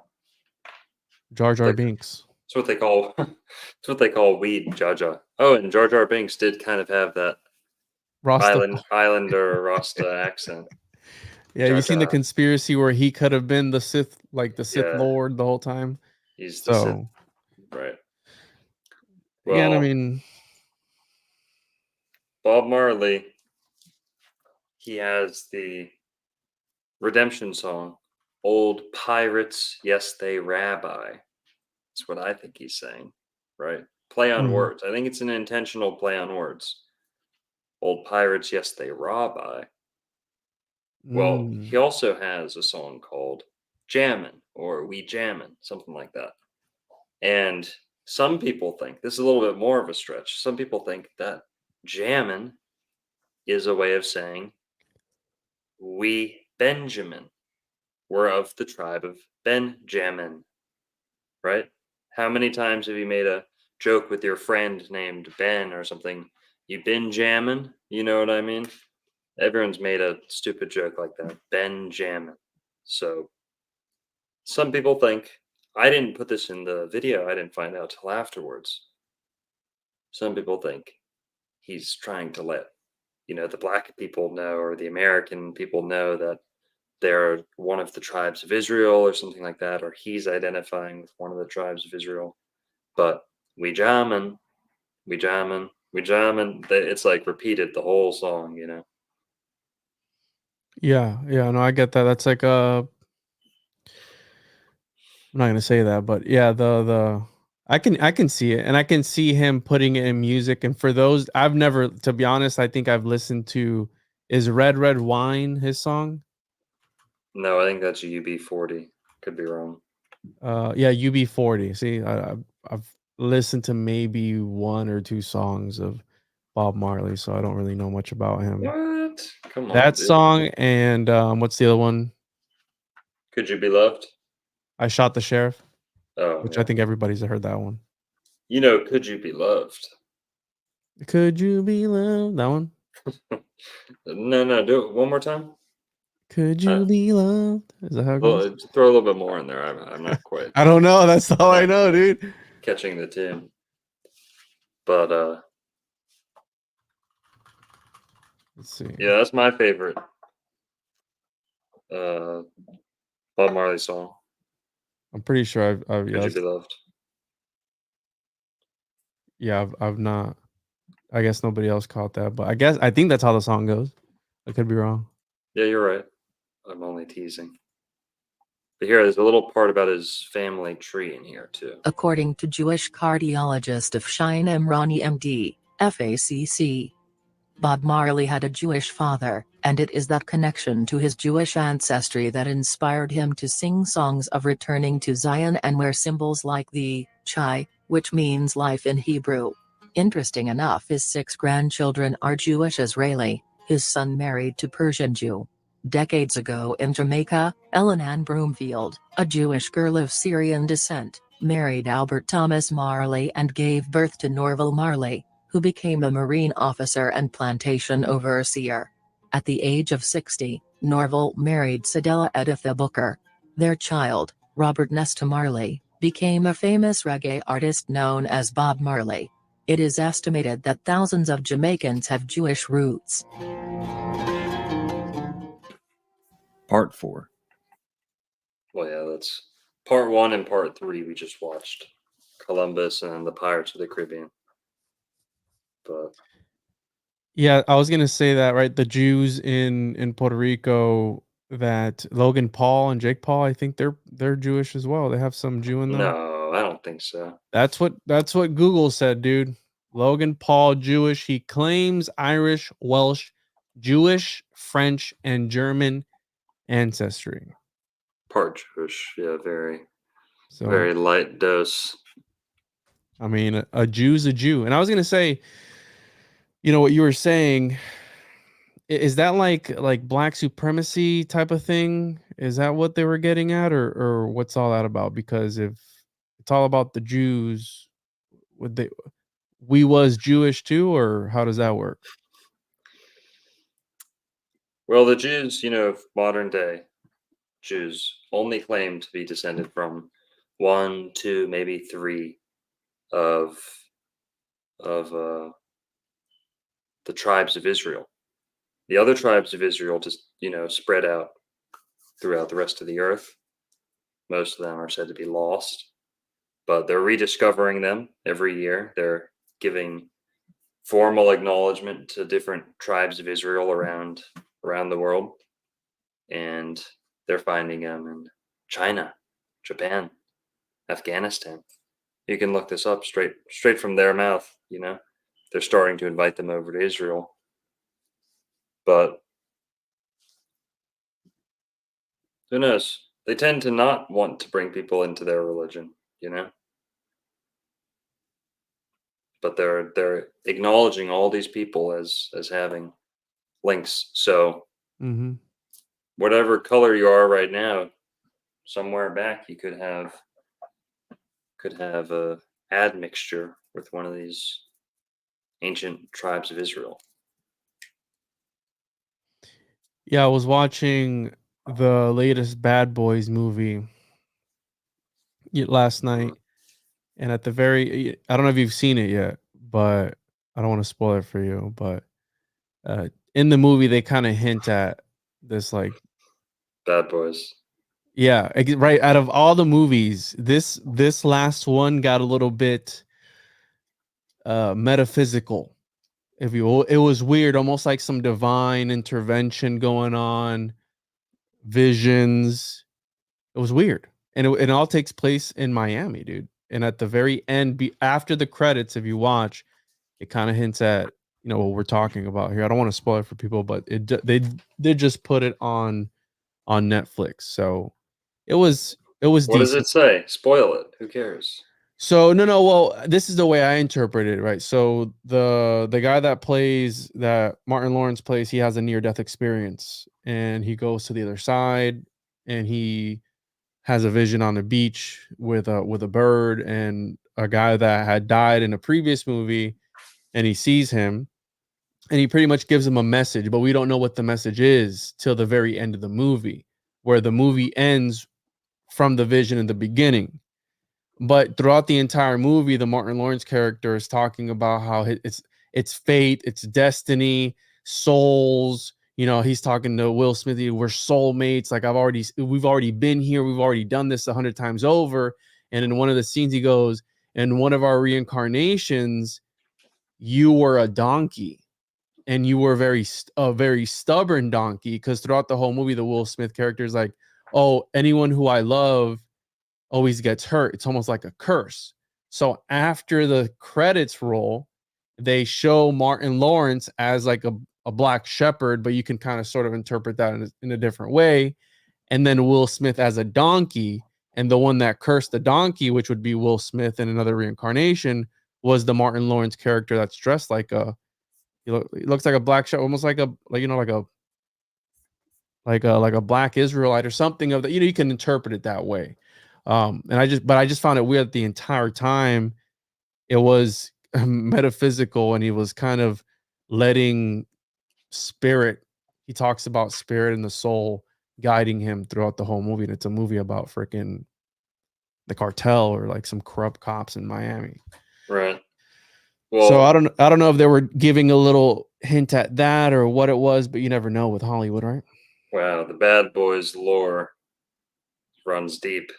Jar Jar Binks. That's what they call that's what they call weed, Jaja. Oh, and Jar Jar Binks did kind of have that islander Rasta accent. Yeah, have you seen the Jaja. conspiracy where he could have been the Sith, like the Sith Yeah. Lord the whole time? He's the Sith. Right. Again, I Well, mean, Bob Marley, he has the redemption song, Old Pirates, Yes They Rabbi. That's what I think he's saying, right? Play on words. I think it's an intentional play on words. Old Pirates, Yes They Rabbi. Well, he also has a song called Jammin' or We Jammin', something like that. And some people think, this is a little bit more of a stretch, some people think that jammin' is a way of saying we Benjamin were of the tribe of Benjamin, right? How many times have you made a joke with your friend named Ben or something? You been jammin'? You know what I mean? Everyone's made a stupid joke like that. Benjamin. So some people think, I didn't put this in the video, I didn't find out till afterwards. Some people think he's trying to let, the black people know or the American people know that they're one of the tribes of Israel or something like that, or he's identifying with one of the tribes of Israel. But we jamming, we jamming, we jamming. It's like repeated the whole song, yeah, no, I get that. That's like I'm not gonna say that, but yeah, the I can see it, and I can see him putting it in music. And for those, I've never, to be honest, I think I've listened to, is Red Red Wine his song? No, I think that's UB40. Could be wrong. Yeah, UB40. See, I've listened to maybe one or two songs of Bob Marley, so I don't really know much about him. What? Come on. That dude. song and what's the other one? Could You Be Loved? I Shot the Sheriff, Oh, which yeah. I think everybody's heard that one. You know, Could You Be Loved? Could you be loved? That one. No, do it one more time. Could you be loved? Is that how it goes? Well, throw a little bit more in there. I'm not quite I don't know. That's all I know, dude. catching the tune. But Let's see. yeah, that's my favorite Bob Marley song. I'm pretty sure I've Could You Be Loved? I've not. I guess nobody else caught that, but I think that's how the song goes. I could be wrong. Yeah, you're right. I'm only teasing. But here, there's a little part about his family tree in here too. According to Jewish cardiologist of Shine Emrani MD, FACC, Bob Marley had a Jewish father, and it is that connection to his Jewish ancestry that inspired him to sing songs of returning to Zion and wear symbols like the chai, which means life in Hebrew. Interesting enough, his 6 grandchildren are Jewish Israeli, his son married to Persian Jew. Decades ago in Jamaica, Ellen Ann Broomfield, a Jewish girl of Syrian descent, married Albert Thomas Marley and gave birth to Norval Marley, who became a Marine officer and plantation overseer. At the age of 60, Norval married Cedella Editha Booker. Their child, Robert Nesta Marley, became a famous reggae artist known as Bob Marley. It is estimated that thousands of Jamaicans have Jewish roots. Part 4. Well, yeah, that's part 1 and part 3 we just watched. Columbus and the Pirates of the Caribbean. But Yeah, I was gonna say that, right? The Jews in Puerto Rico, that Logan Paul and Jake Paul, I think they're Jewish as well. They have some Jew in them. no, I don't think so. That's what Google said, dude. Logan Paul, Jewish. He claims Irish, Welsh, Jewish, French, and German ancestry. Part Jewish, yeah, very So light dose. I mean, a Jew's a Jew. And I was gonna say, you know what you were saying, is that like black supremacy type of thing? Is that what they were getting at, or what's all that about? Because if it's all about the Jews, we was Jewish too, or how does that work? Well, the Jews, of modern day Jews only claim to be descended from 1, 2, maybe 3 of the tribes of Israel. The other tribes of Israel just, spread out throughout the rest of the earth. Most of them are said to be lost, but they're rediscovering them every year. They're giving formal acknowledgement to different tribes of Israel around the world, and they're finding them in China, Japan, Afghanistan. You can look this up straight from their mouth. They're starting to invite them over to Israel, but who knows? They tend to not want to bring people into their religion, But they're acknowledging all these people as having links. So whatever color you are right now, somewhere back you could have a admixture with one of these ancient tribes of Israel. Yeah, I was watching the latest Bad Boys movie last night, and at the I don't know if you've seen it yet, but I don't want to spoil it for you. But in the movie, they kind of hint at this, like, Bad Boys. Yeah, right. Out of all the movies, this last one got a little bit metaphysical, if you will. It was weird, almost like some divine intervention going on, visions. It was weird, and it all takes place in Miami, dude. And at the very end, after the credits, if you watch, it kind of hints at what we're talking about here. I don't want to spoil it for people, but they did just put it on Netflix, so it was What decent. does it say? Spoil it. Who cares? So no, well, this is the way I interpret it, right? So the guy that Martin Lawrence plays, he has a near death experience, and he goes to the other side, and he has a vision on the beach with a bird and a guy that had died in a previous movie, and he sees him, and he pretty much gives him a message, but we don't know what the message is till the very end of the movie, where the movie ends from the vision in the beginning. But throughout the entire movie, the Martin Lawrence character is talking about how it's fate, it's destiny, souls. You know, he's talking to Will Smith. We're soulmates. Like we've already been here. We've already done this 100 times over. And in one of the scenes, he goes, "In one of our reincarnations, you were a donkey, and you were a very stubborn donkey." Because throughout the whole movie, the Will Smith character is like, "Oh, anyone who I love always gets hurt. It's almost like a curse." So after the credits roll, they show Martin Lawrence as like a black shepherd, but you can kind of sort of interpret that in a different way. And then Will Smith as a donkey. And the one that cursed the donkey, which would be Will Smith in another reincarnation, was the Martin Lawrence character that's dressed like he looks like a black shepherd, almost like like a black Israelite or something of that. You can interpret it that way. And I just found it weird that the entire time it was metaphysical, and he was kind of letting spirit. He talks about spirit and the soul guiding him throughout the whole movie, and it's a movie about freaking the cartel or like some corrupt cops in Miami. Right. So Well, I don't know if they were giving a little hint at that or what it was, but you never know with Hollywood, right? wow, the Bad Boys lore runs deep.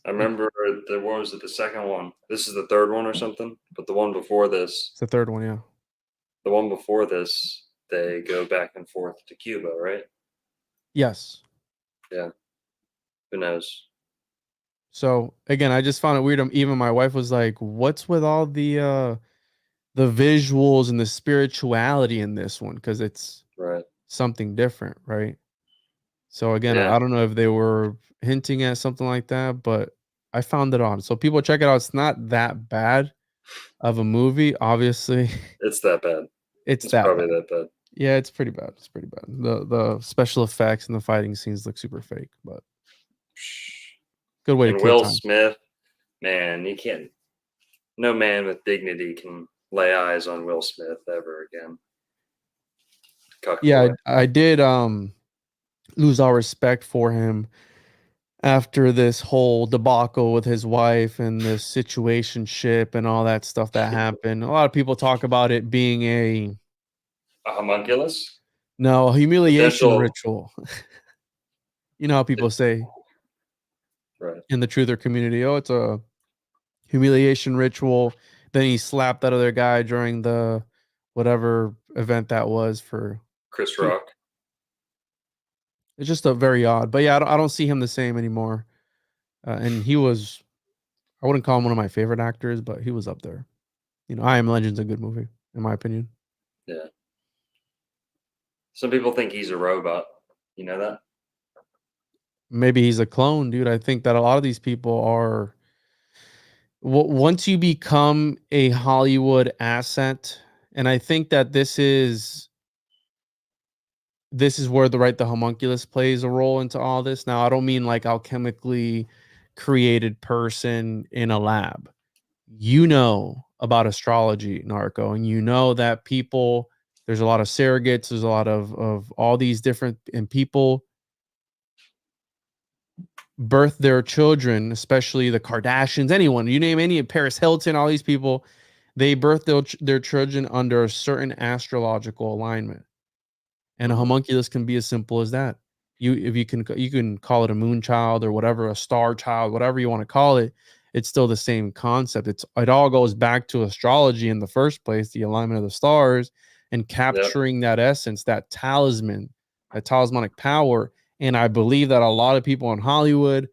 I remember what was it, the second one? This is the third one or something, but the one before this, It's the third one, yeah. the one before this, they go back and forth to Cuba, right? Yes. Yeah. Who knows? So again, I just found it weird. Even my wife was like, "What's with all the visuals and the spirituality in this one?" Because it's Right. something different, right? So again, Yeah. I don't know if they were hinting at something like that, but I found it odd. So people check it out. It's not that bad of a movie. Obviously, It's that bad. it's It's that probably bad. that bad. Yeah, it's pretty bad. It's pretty bad. The special effects and the fighting scenes look super fake, but good way to And kill Will time. Smith, man, you can't. No man with dignity can lay eyes on Will Smith ever again. Cuck Yeah, boy. I did lose all respect for him after this whole debacle with his wife and the situationship and all that stuff that happened. A lot of people talk about it being a homunculus? Humiliation Potential. ritual. You know how people say Right. in the truther community, "Oh, it's a humiliation ritual." Then he slapped that other guy during the whatever event that was for Chris Rock. It's just a very odd. But yeah, I don't see him the same anymore. And he was, I wouldn't call him one of my favorite actors, but he was up there. I Am Legend's a good movie, in my opinion. Yeah. Some people think he's a robot. You know that? Maybe he's a clone, dude. I think that a lot of these people are. Once you become a Hollywood asset, and I think that this is where the homunculus plays a role into all this. Now, I don't mean like alchemically created person in a lab. About astrology, Narco, and that there's a lot of surrogates, there's a lot of all these different, and people birth their children, especially the Kardashians, anyone, you name any, Paris Hilton, all these people, they birth their children under a certain astrological alignment. And a homunculus can be as simple as that. You can call it a moon child or whatever, a star child, whatever you want to call it. It's still the same concept. It all goes back to astrology in the first place, the alignment of the stars, and capturing that essence, that talisman, that talismanic power. And I believe that a lot of people in Hollywood,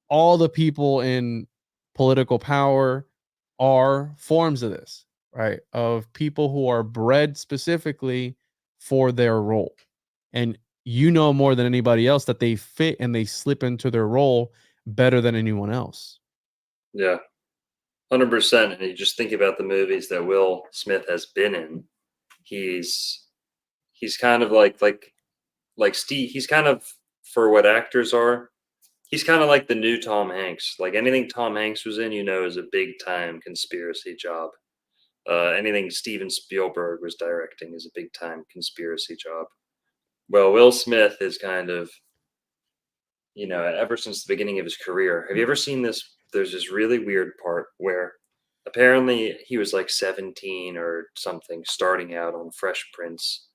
all the people in political power, are forms of this, right? Of people who are bred specifically for their role. And more than anybody else that they fit and they slip into their role better than anyone else. Yeah, 100%. And you just think about the movies that Will Smith has been in. He's kind of like Steve. He's kind of, for what actors are, he's kind of like the new Tom Hanks. Like anything Tom Hanks was in, is a big time conspiracy job. Anything Steven Spielberg was directing is a big time conspiracy job. Well, Will Smith is kind of, ever since the beginning of his career. Have you ever seen this? There's this really weird part where apparently he was like 17 or something starting out on Fresh Prince,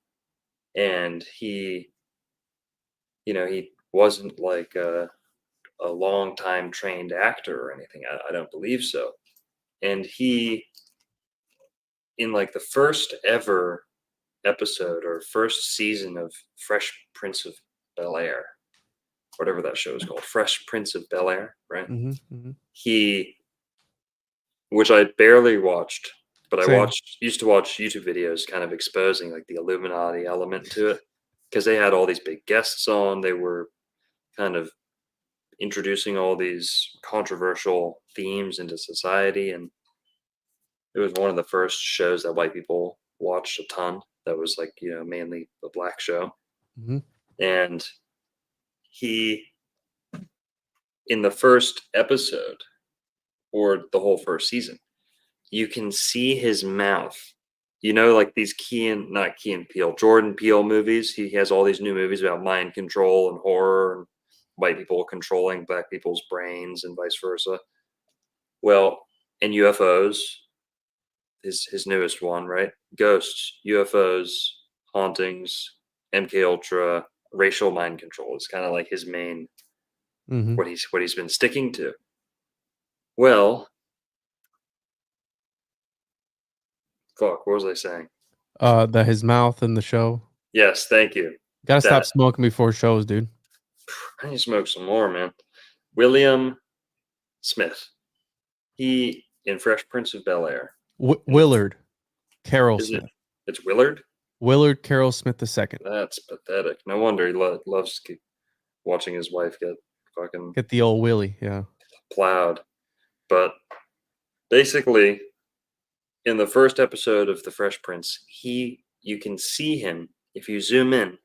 and he wasn't like a long time trained actor or anything. I don't believe so. And he, in like the first ever episode or first season of Fresh Prince of Bel Air, whatever that show is called, Fresh Prince of Bel Air, right? He, which I barely watched, but Same. used to watch YouTube videos kind of exposing like the Illuminati element to it, because they had all these big guests on. They were kind of introducing all these controversial themes into society, and it was one of the first shows that white people watched a ton. That was like, mainly a black show. And he, in the first episode or the whole first season, you can see his mouth. Like these not Key and Peele, Jordan Peele movies. He has all these new movies about mind control and horror and white people controlling black people's brains and vice versa. Well, and UFOs, his newest one, right? Ghosts, UFOs, hauntings, MK Ultra, racial mind control is kind of like his main what he's been sticking to. Well, fuck, what was I saying? That his mouth in the show. Yes, thank you. Gotta stop smoking before shows, dude. I need to smoke some more, man. William Smith. He in Fresh Prince of Bel Air. Willard Carroll Smith. It's Willard? Willard Carroll Smith II. That's pathetic. No wonder he loves watching his wife get fucking Get the old Willie, yeah. plowed. But basically, in the first episode of The Fresh Prince, you can see him, if you zoom in,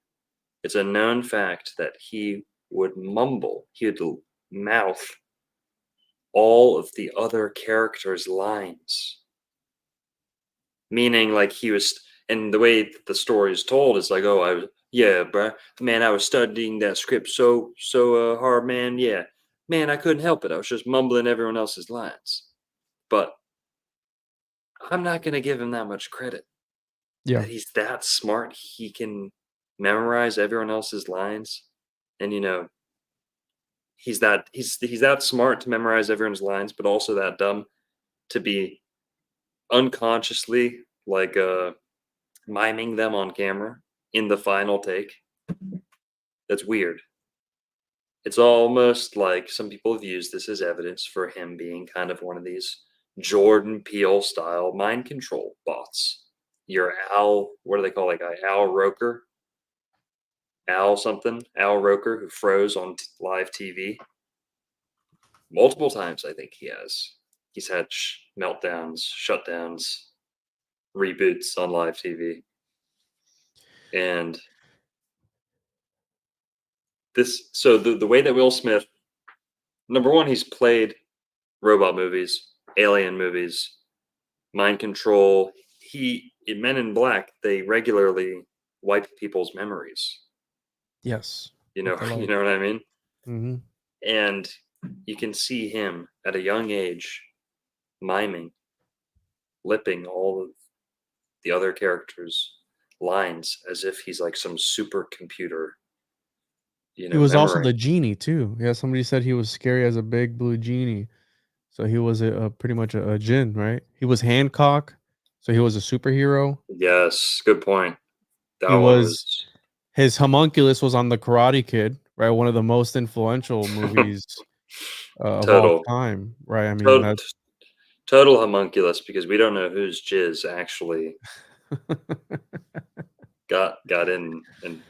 it's a known fact that he would mumble, he would mouth all of the other characters' lines. Meaning, like, he was, and the way the story is told is like, oh, I was studying that script so hard, man. Yeah, man, I couldn't help it. I was just mumbling everyone else's lines. But I'm not going to give him that much credit. Yeah. That he's that smart. He can memorize everyone else's lines. And, he's that smart to memorize everyone's lines, but also that dumb to be unconsciously like miming them on camera in the final take. That's weird. It's almost like some people have used this as evidence for him being kind of one of these Jordan Peele style mind control bots. Your Al, what do they call that guy? Al Roker? Al Roker, who froze on live TV. Multiple times, I think he has. He's had meltdowns, shutdowns, reboots on live TV. And so the way that Will Smith, number one, he's played robot movies, alien movies, mind control. In Men in Black, they regularly wipe people's memories. Yes. You know what I mean? Mm-hmm. And you can see him at a young age miming, lipping all of the other characters' lines as if he's like some supercomputer. He was also the genie too. Yeah, somebody said he was scary as a big blue genie. So he was pretty much a djinn, right? He was Hancock, so he was a superhero. Yes, good point. His homunculus was on The Karate Kid, right? One of the most influential movies of all time, right? I mean, that's total homunculus, because we don't know whose jizz actually got in. And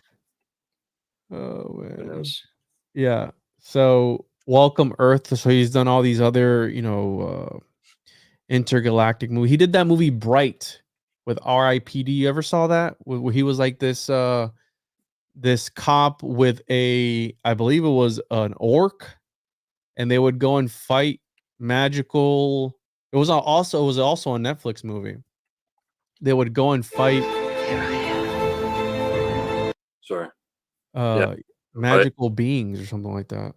oh man, who knows? Yeah. So Welcome Earth. So he's done all these other, intergalactic movie. He did that movie Bright with R.I.P.D. You ever saw that? Where he was like this cop with I believe it was an orc, and they would go and fight magical. It was also a Netflix movie. They would go and fight Sorry. Yeah. magical beings or something like that.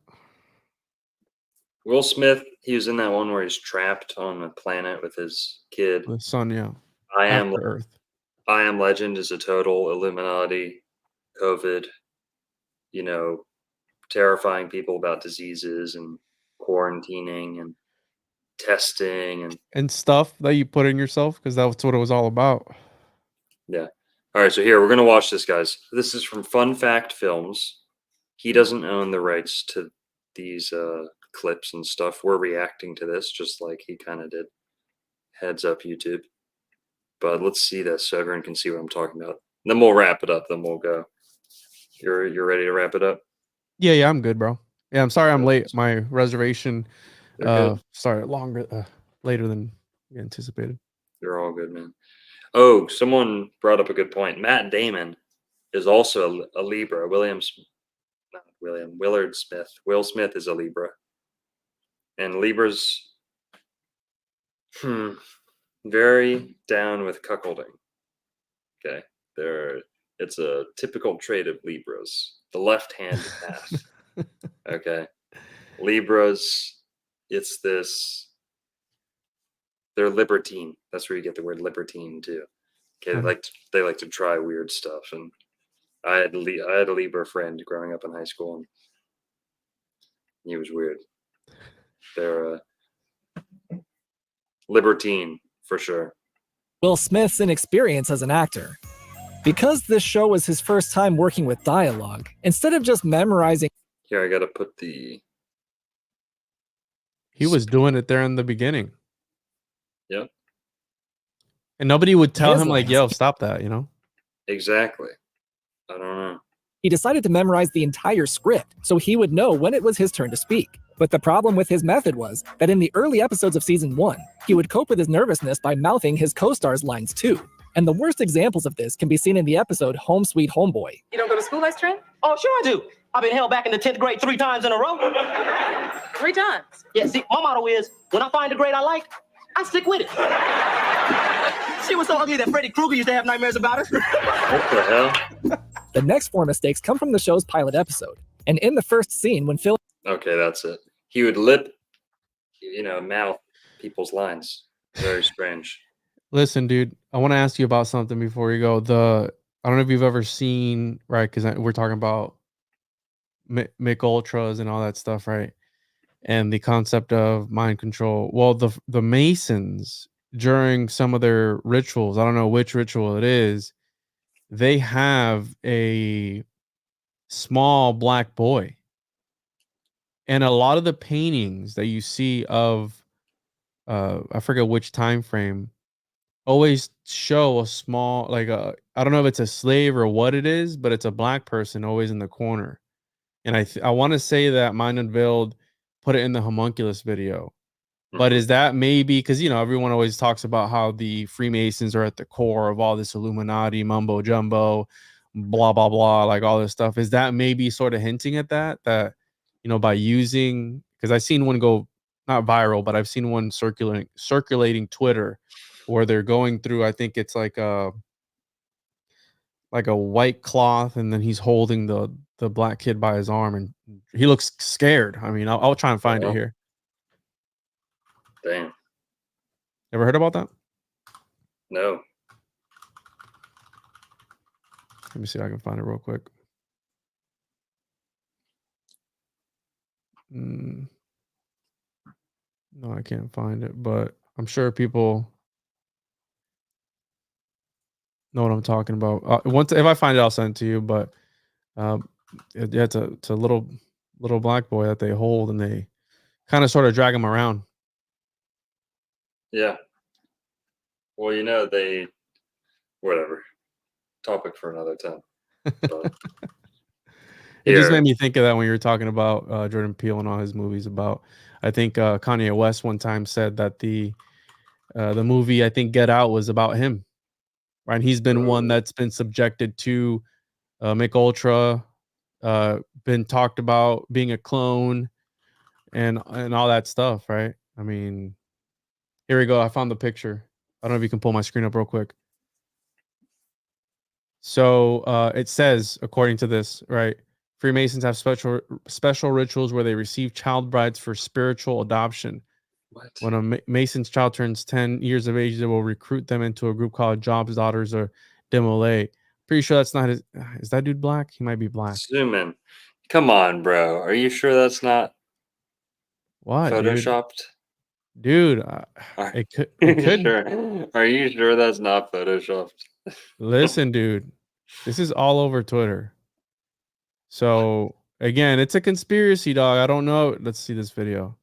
Will Smith, he was in that one where he's trapped on a planet with his kid. The sun, yeah. I Am After Earth. I Am Legend is a total Illuminati, COVID, terrifying people about diseases and quarantining and testing and stuff that you put in yourself, because that's what it was all about. Yeah. All right, so here we're gonna watch this, guys. This is from Fun Fact Films. He doesn't own the rights to these clips and stuff. We're reacting to this just like he kind of did. Heads up, YouTube. But let's see this so everyone can see what I'm talking about. Then we'll wrap it up. Then we'll go. You're ready to wrap it up? Yeah, I'm good, bro. Yeah, I'm sorry I'm late. My reservation started later than we anticipated. You're all good, man. Oh, someone brought up a good point. Matt Damon is also a Libra. Willard Smith. Will Smith is a Libra. And Libras very down with cuckolding. Okay. It's a typical trait of Libras. The left-handed half. Okay. Libras, it's this, they're libertine. That's where you get the word libertine too. Okay, they like to try weird stuff. And I had a Libra friend growing up in high school, and he was weird. They're libertine for sure. Will Smith's inexperience as an actor. Because this show was his first time working with dialogue, instead of just memorizing. Here, I gotta put the. He was doing it there in the beginning. Yep. And nobody would tell His him, like, lines. yo, stop that, you know? Exactly. I don't know. He decided to memorize the entire script so he would know when it was his turn to speak. But the problem with his method was that in the early episodes of season 1, he would cope with his nervousness by mouthing his co-stars' lines too. And the worst examples of this can be seen in the episode Home Sweet Homeboy. You don't go to school, Ice Train? Oh, sure I do. I've been held back in the 10th grade 3 times in a row. 3 times? Yeah, see, my motto is, when I find a grade I like, I stick with it. She was so ugly that Freddy Krueger used to have nightmares about her. What the hell? The next 4 mistakes come from the show's pilot episode. And in the first scene, when Phil... Okay, that's it. He would mouth people's lines. Very strange. Listen, dude, I want to ask you about something before you go. I don't know if you've ever seen, right, because we're talking about Mick Ultras and all that stuff, right? And the concept of mind control. Well, the Masons, during some of their rituals, I don't know which ritual it is, they have a small black boy. And a lot of the paintings that you see of, I forget which time frame, always show a small, I don't know if it's a slave or what it is, but it's a black person always in the corner. And I want to say that Mind Unveiled put it in the homunculus video. But is that maybe because, everyone always talks about how the Freemasons are at the core of all this Illuminati mumbo jumbo, blah, blah, blah, like all this stuff. Is that maybe sort of hinting at that, by using, because I've seen one go not viral, but I've seen one circulating Twitter where they're going through, I think it's like a white cloth, and then he's holding the black kid by his arm, and he looks scared. I mean, I'll try and find it here. Damn. Ever heard about that? No. Let me see if I can find it real quick. No, I can't find it, but I'm sure people know what I'm talking about. If I find it, I'll send it to you. But it's a little black boy that they hold, and they kind of sort of drag him around. Yeah. Well, whatever. Topic for another time. But It just Here. made me think of that when you were talking about Jordan Peele and all his movies about. I think Kanye West one time said that the movie, I think Get Out, was about him. Right, he's been one that's been subjected to Mick Ultra, been talked about being a clone, and all that stuff. Right. I mean, here we go. I found the picture. I don't know if you can pull my screen up real quick. So it says, according to this, right, Freemasons have special rituals where they receive child brides for spiritual adoption. What? When a Mason's child turns 10 years of age, they will recruit them into a group called Job's Daughters or Demolay. Pretty sure that's not his. Is that dude black? He might be black. Zoom in. Come on, bro. Are you sure that's not What, photoshopped? Dude, it could. It could. Sure. Are you sure that's not photoshopped? Listen, dude, this is all over Twitter. So again, it's a conspiracy, dog. I don't know. Let's see this video.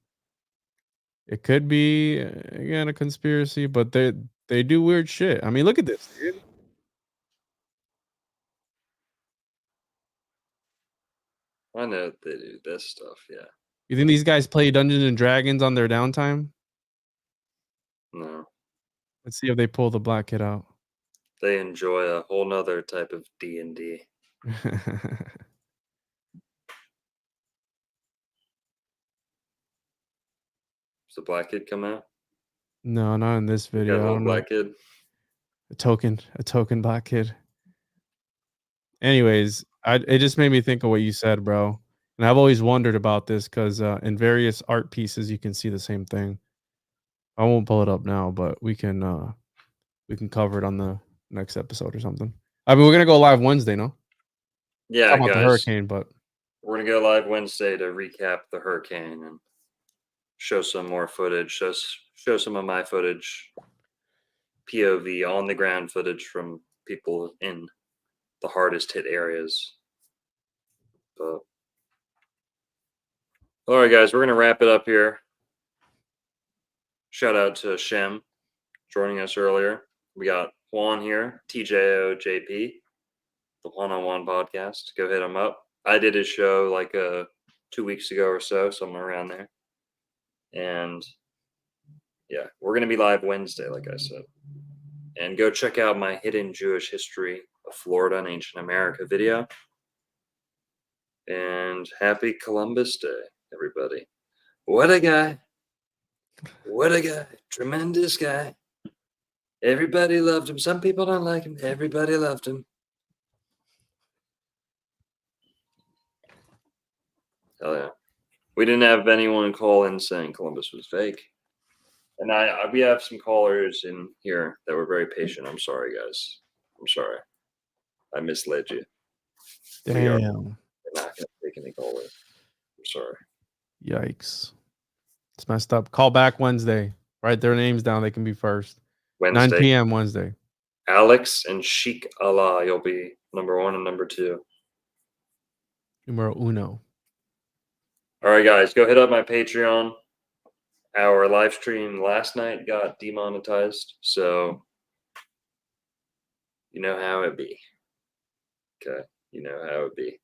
It could be again a conspiracy, but they do weird shit. I mean, look at this, dude. I know they do this stuff. Yeah. You think these guys play Dungeons and Dragons on their downtime? No. Let's see if they pull the black kid out. They enjoy a whole nother type of D&D. Does the black kid come out? No, not in this You got video. a I little don't know. black kid? A token black kid. Anyways, it just made me think of what you said, bro. And I've always wondered about this because in various art pieces you can see the same thing. I won't pull it up now, but we can cover it on the next episode or something. I mean, we're gonna go live Wednesday, no? Yeah, Talk about the guys. hurricane, but We're gonna go live Wednesday to recap the hurricane and show some more footage. Show some of my footage, POV on the ground footage from people in the hardest hit areas. But all right, guys, we're gonna wrap it up here. Shout out to Shem joining us earlier. We got Juan here, TJOJP, the One on One podcast. Go hit him up. I did his show like 2 weeks ago or so, somewhere around there. And yeah, we're going to be live Wednesday, like I said. And go check out my Hidden Jewish History of Florida and Ancient America video. And happy Columbus Day, everybody. What a guy. What a guy. Tremendous guy. Everybody loved him. Some people don't like him. Everybody loved him. Hell yeah. We didn't have anyone call in saying Columbus was fake. And we have some callers in here that were very patient. I'm sorry, guys. I'm sorry. I misled you. We're damn, not going to take any callers. I'm sorry. yikes, it's messed up. Call back Wednesday. Write their names down. They can be first. Wednesday. 9 p.m. Wednesday. Alex and Sheik Allah, you'll be number 1 and number 2. Numero uno. All right, guys, go hit up my Patreon. Our live stream last night got demonetized, so you know how it be. Okay, you know how it be.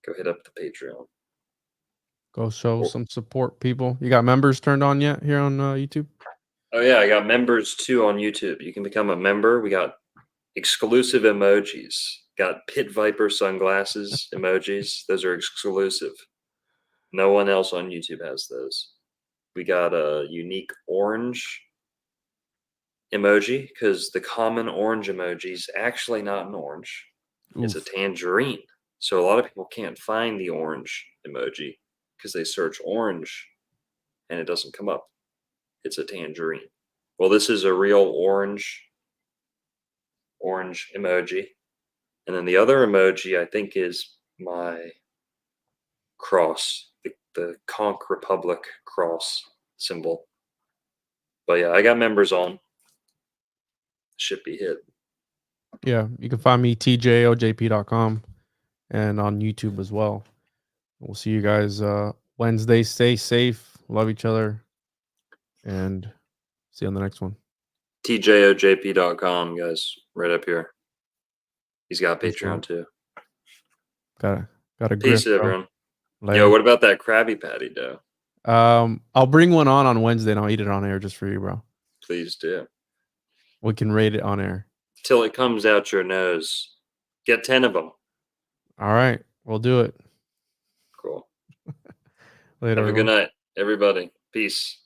Go hit up the Patreon. Go show some support, people. You got members turned on yet here on YouTube? Oh yeah, I got members too on YouTube. You can become a member. We got exclusive emojis. Got Pit Viper sunglasses emojis. Those are exclusive. No one else on YouTube has those. We got a unique orange emoji because the common orange emoji is actually not an orange. It's a tangerine. So a lot of people can't find the orange emoji because they search orange and it doesn't come up. It's a tangerine. Well, this is a real orange emoji. And then the other emoji, I think, is my cross, the Conch Republic cross symbol. But yeah, I got members on. Should be hit. Yeah, you can find me tjojp.com and on YouTube as well. We'll see you guys Wednesday. Stay safe, love each other, and see you on the next one. tjojp.com, guys, right up here. He's got Thanks, Patreon man. too. Got a grip, Peace, bro. everyone. Later. Yo, what about that Krabby Patty dough? I'll bring one on Wednesday and I'll eat it on air just for you, bro. Please do. We can rate it on air. Till it comes out your nose. Get 10 of them. All right, we'll do it. Cool. Later. Have a good everyone. night, everybody. Peace.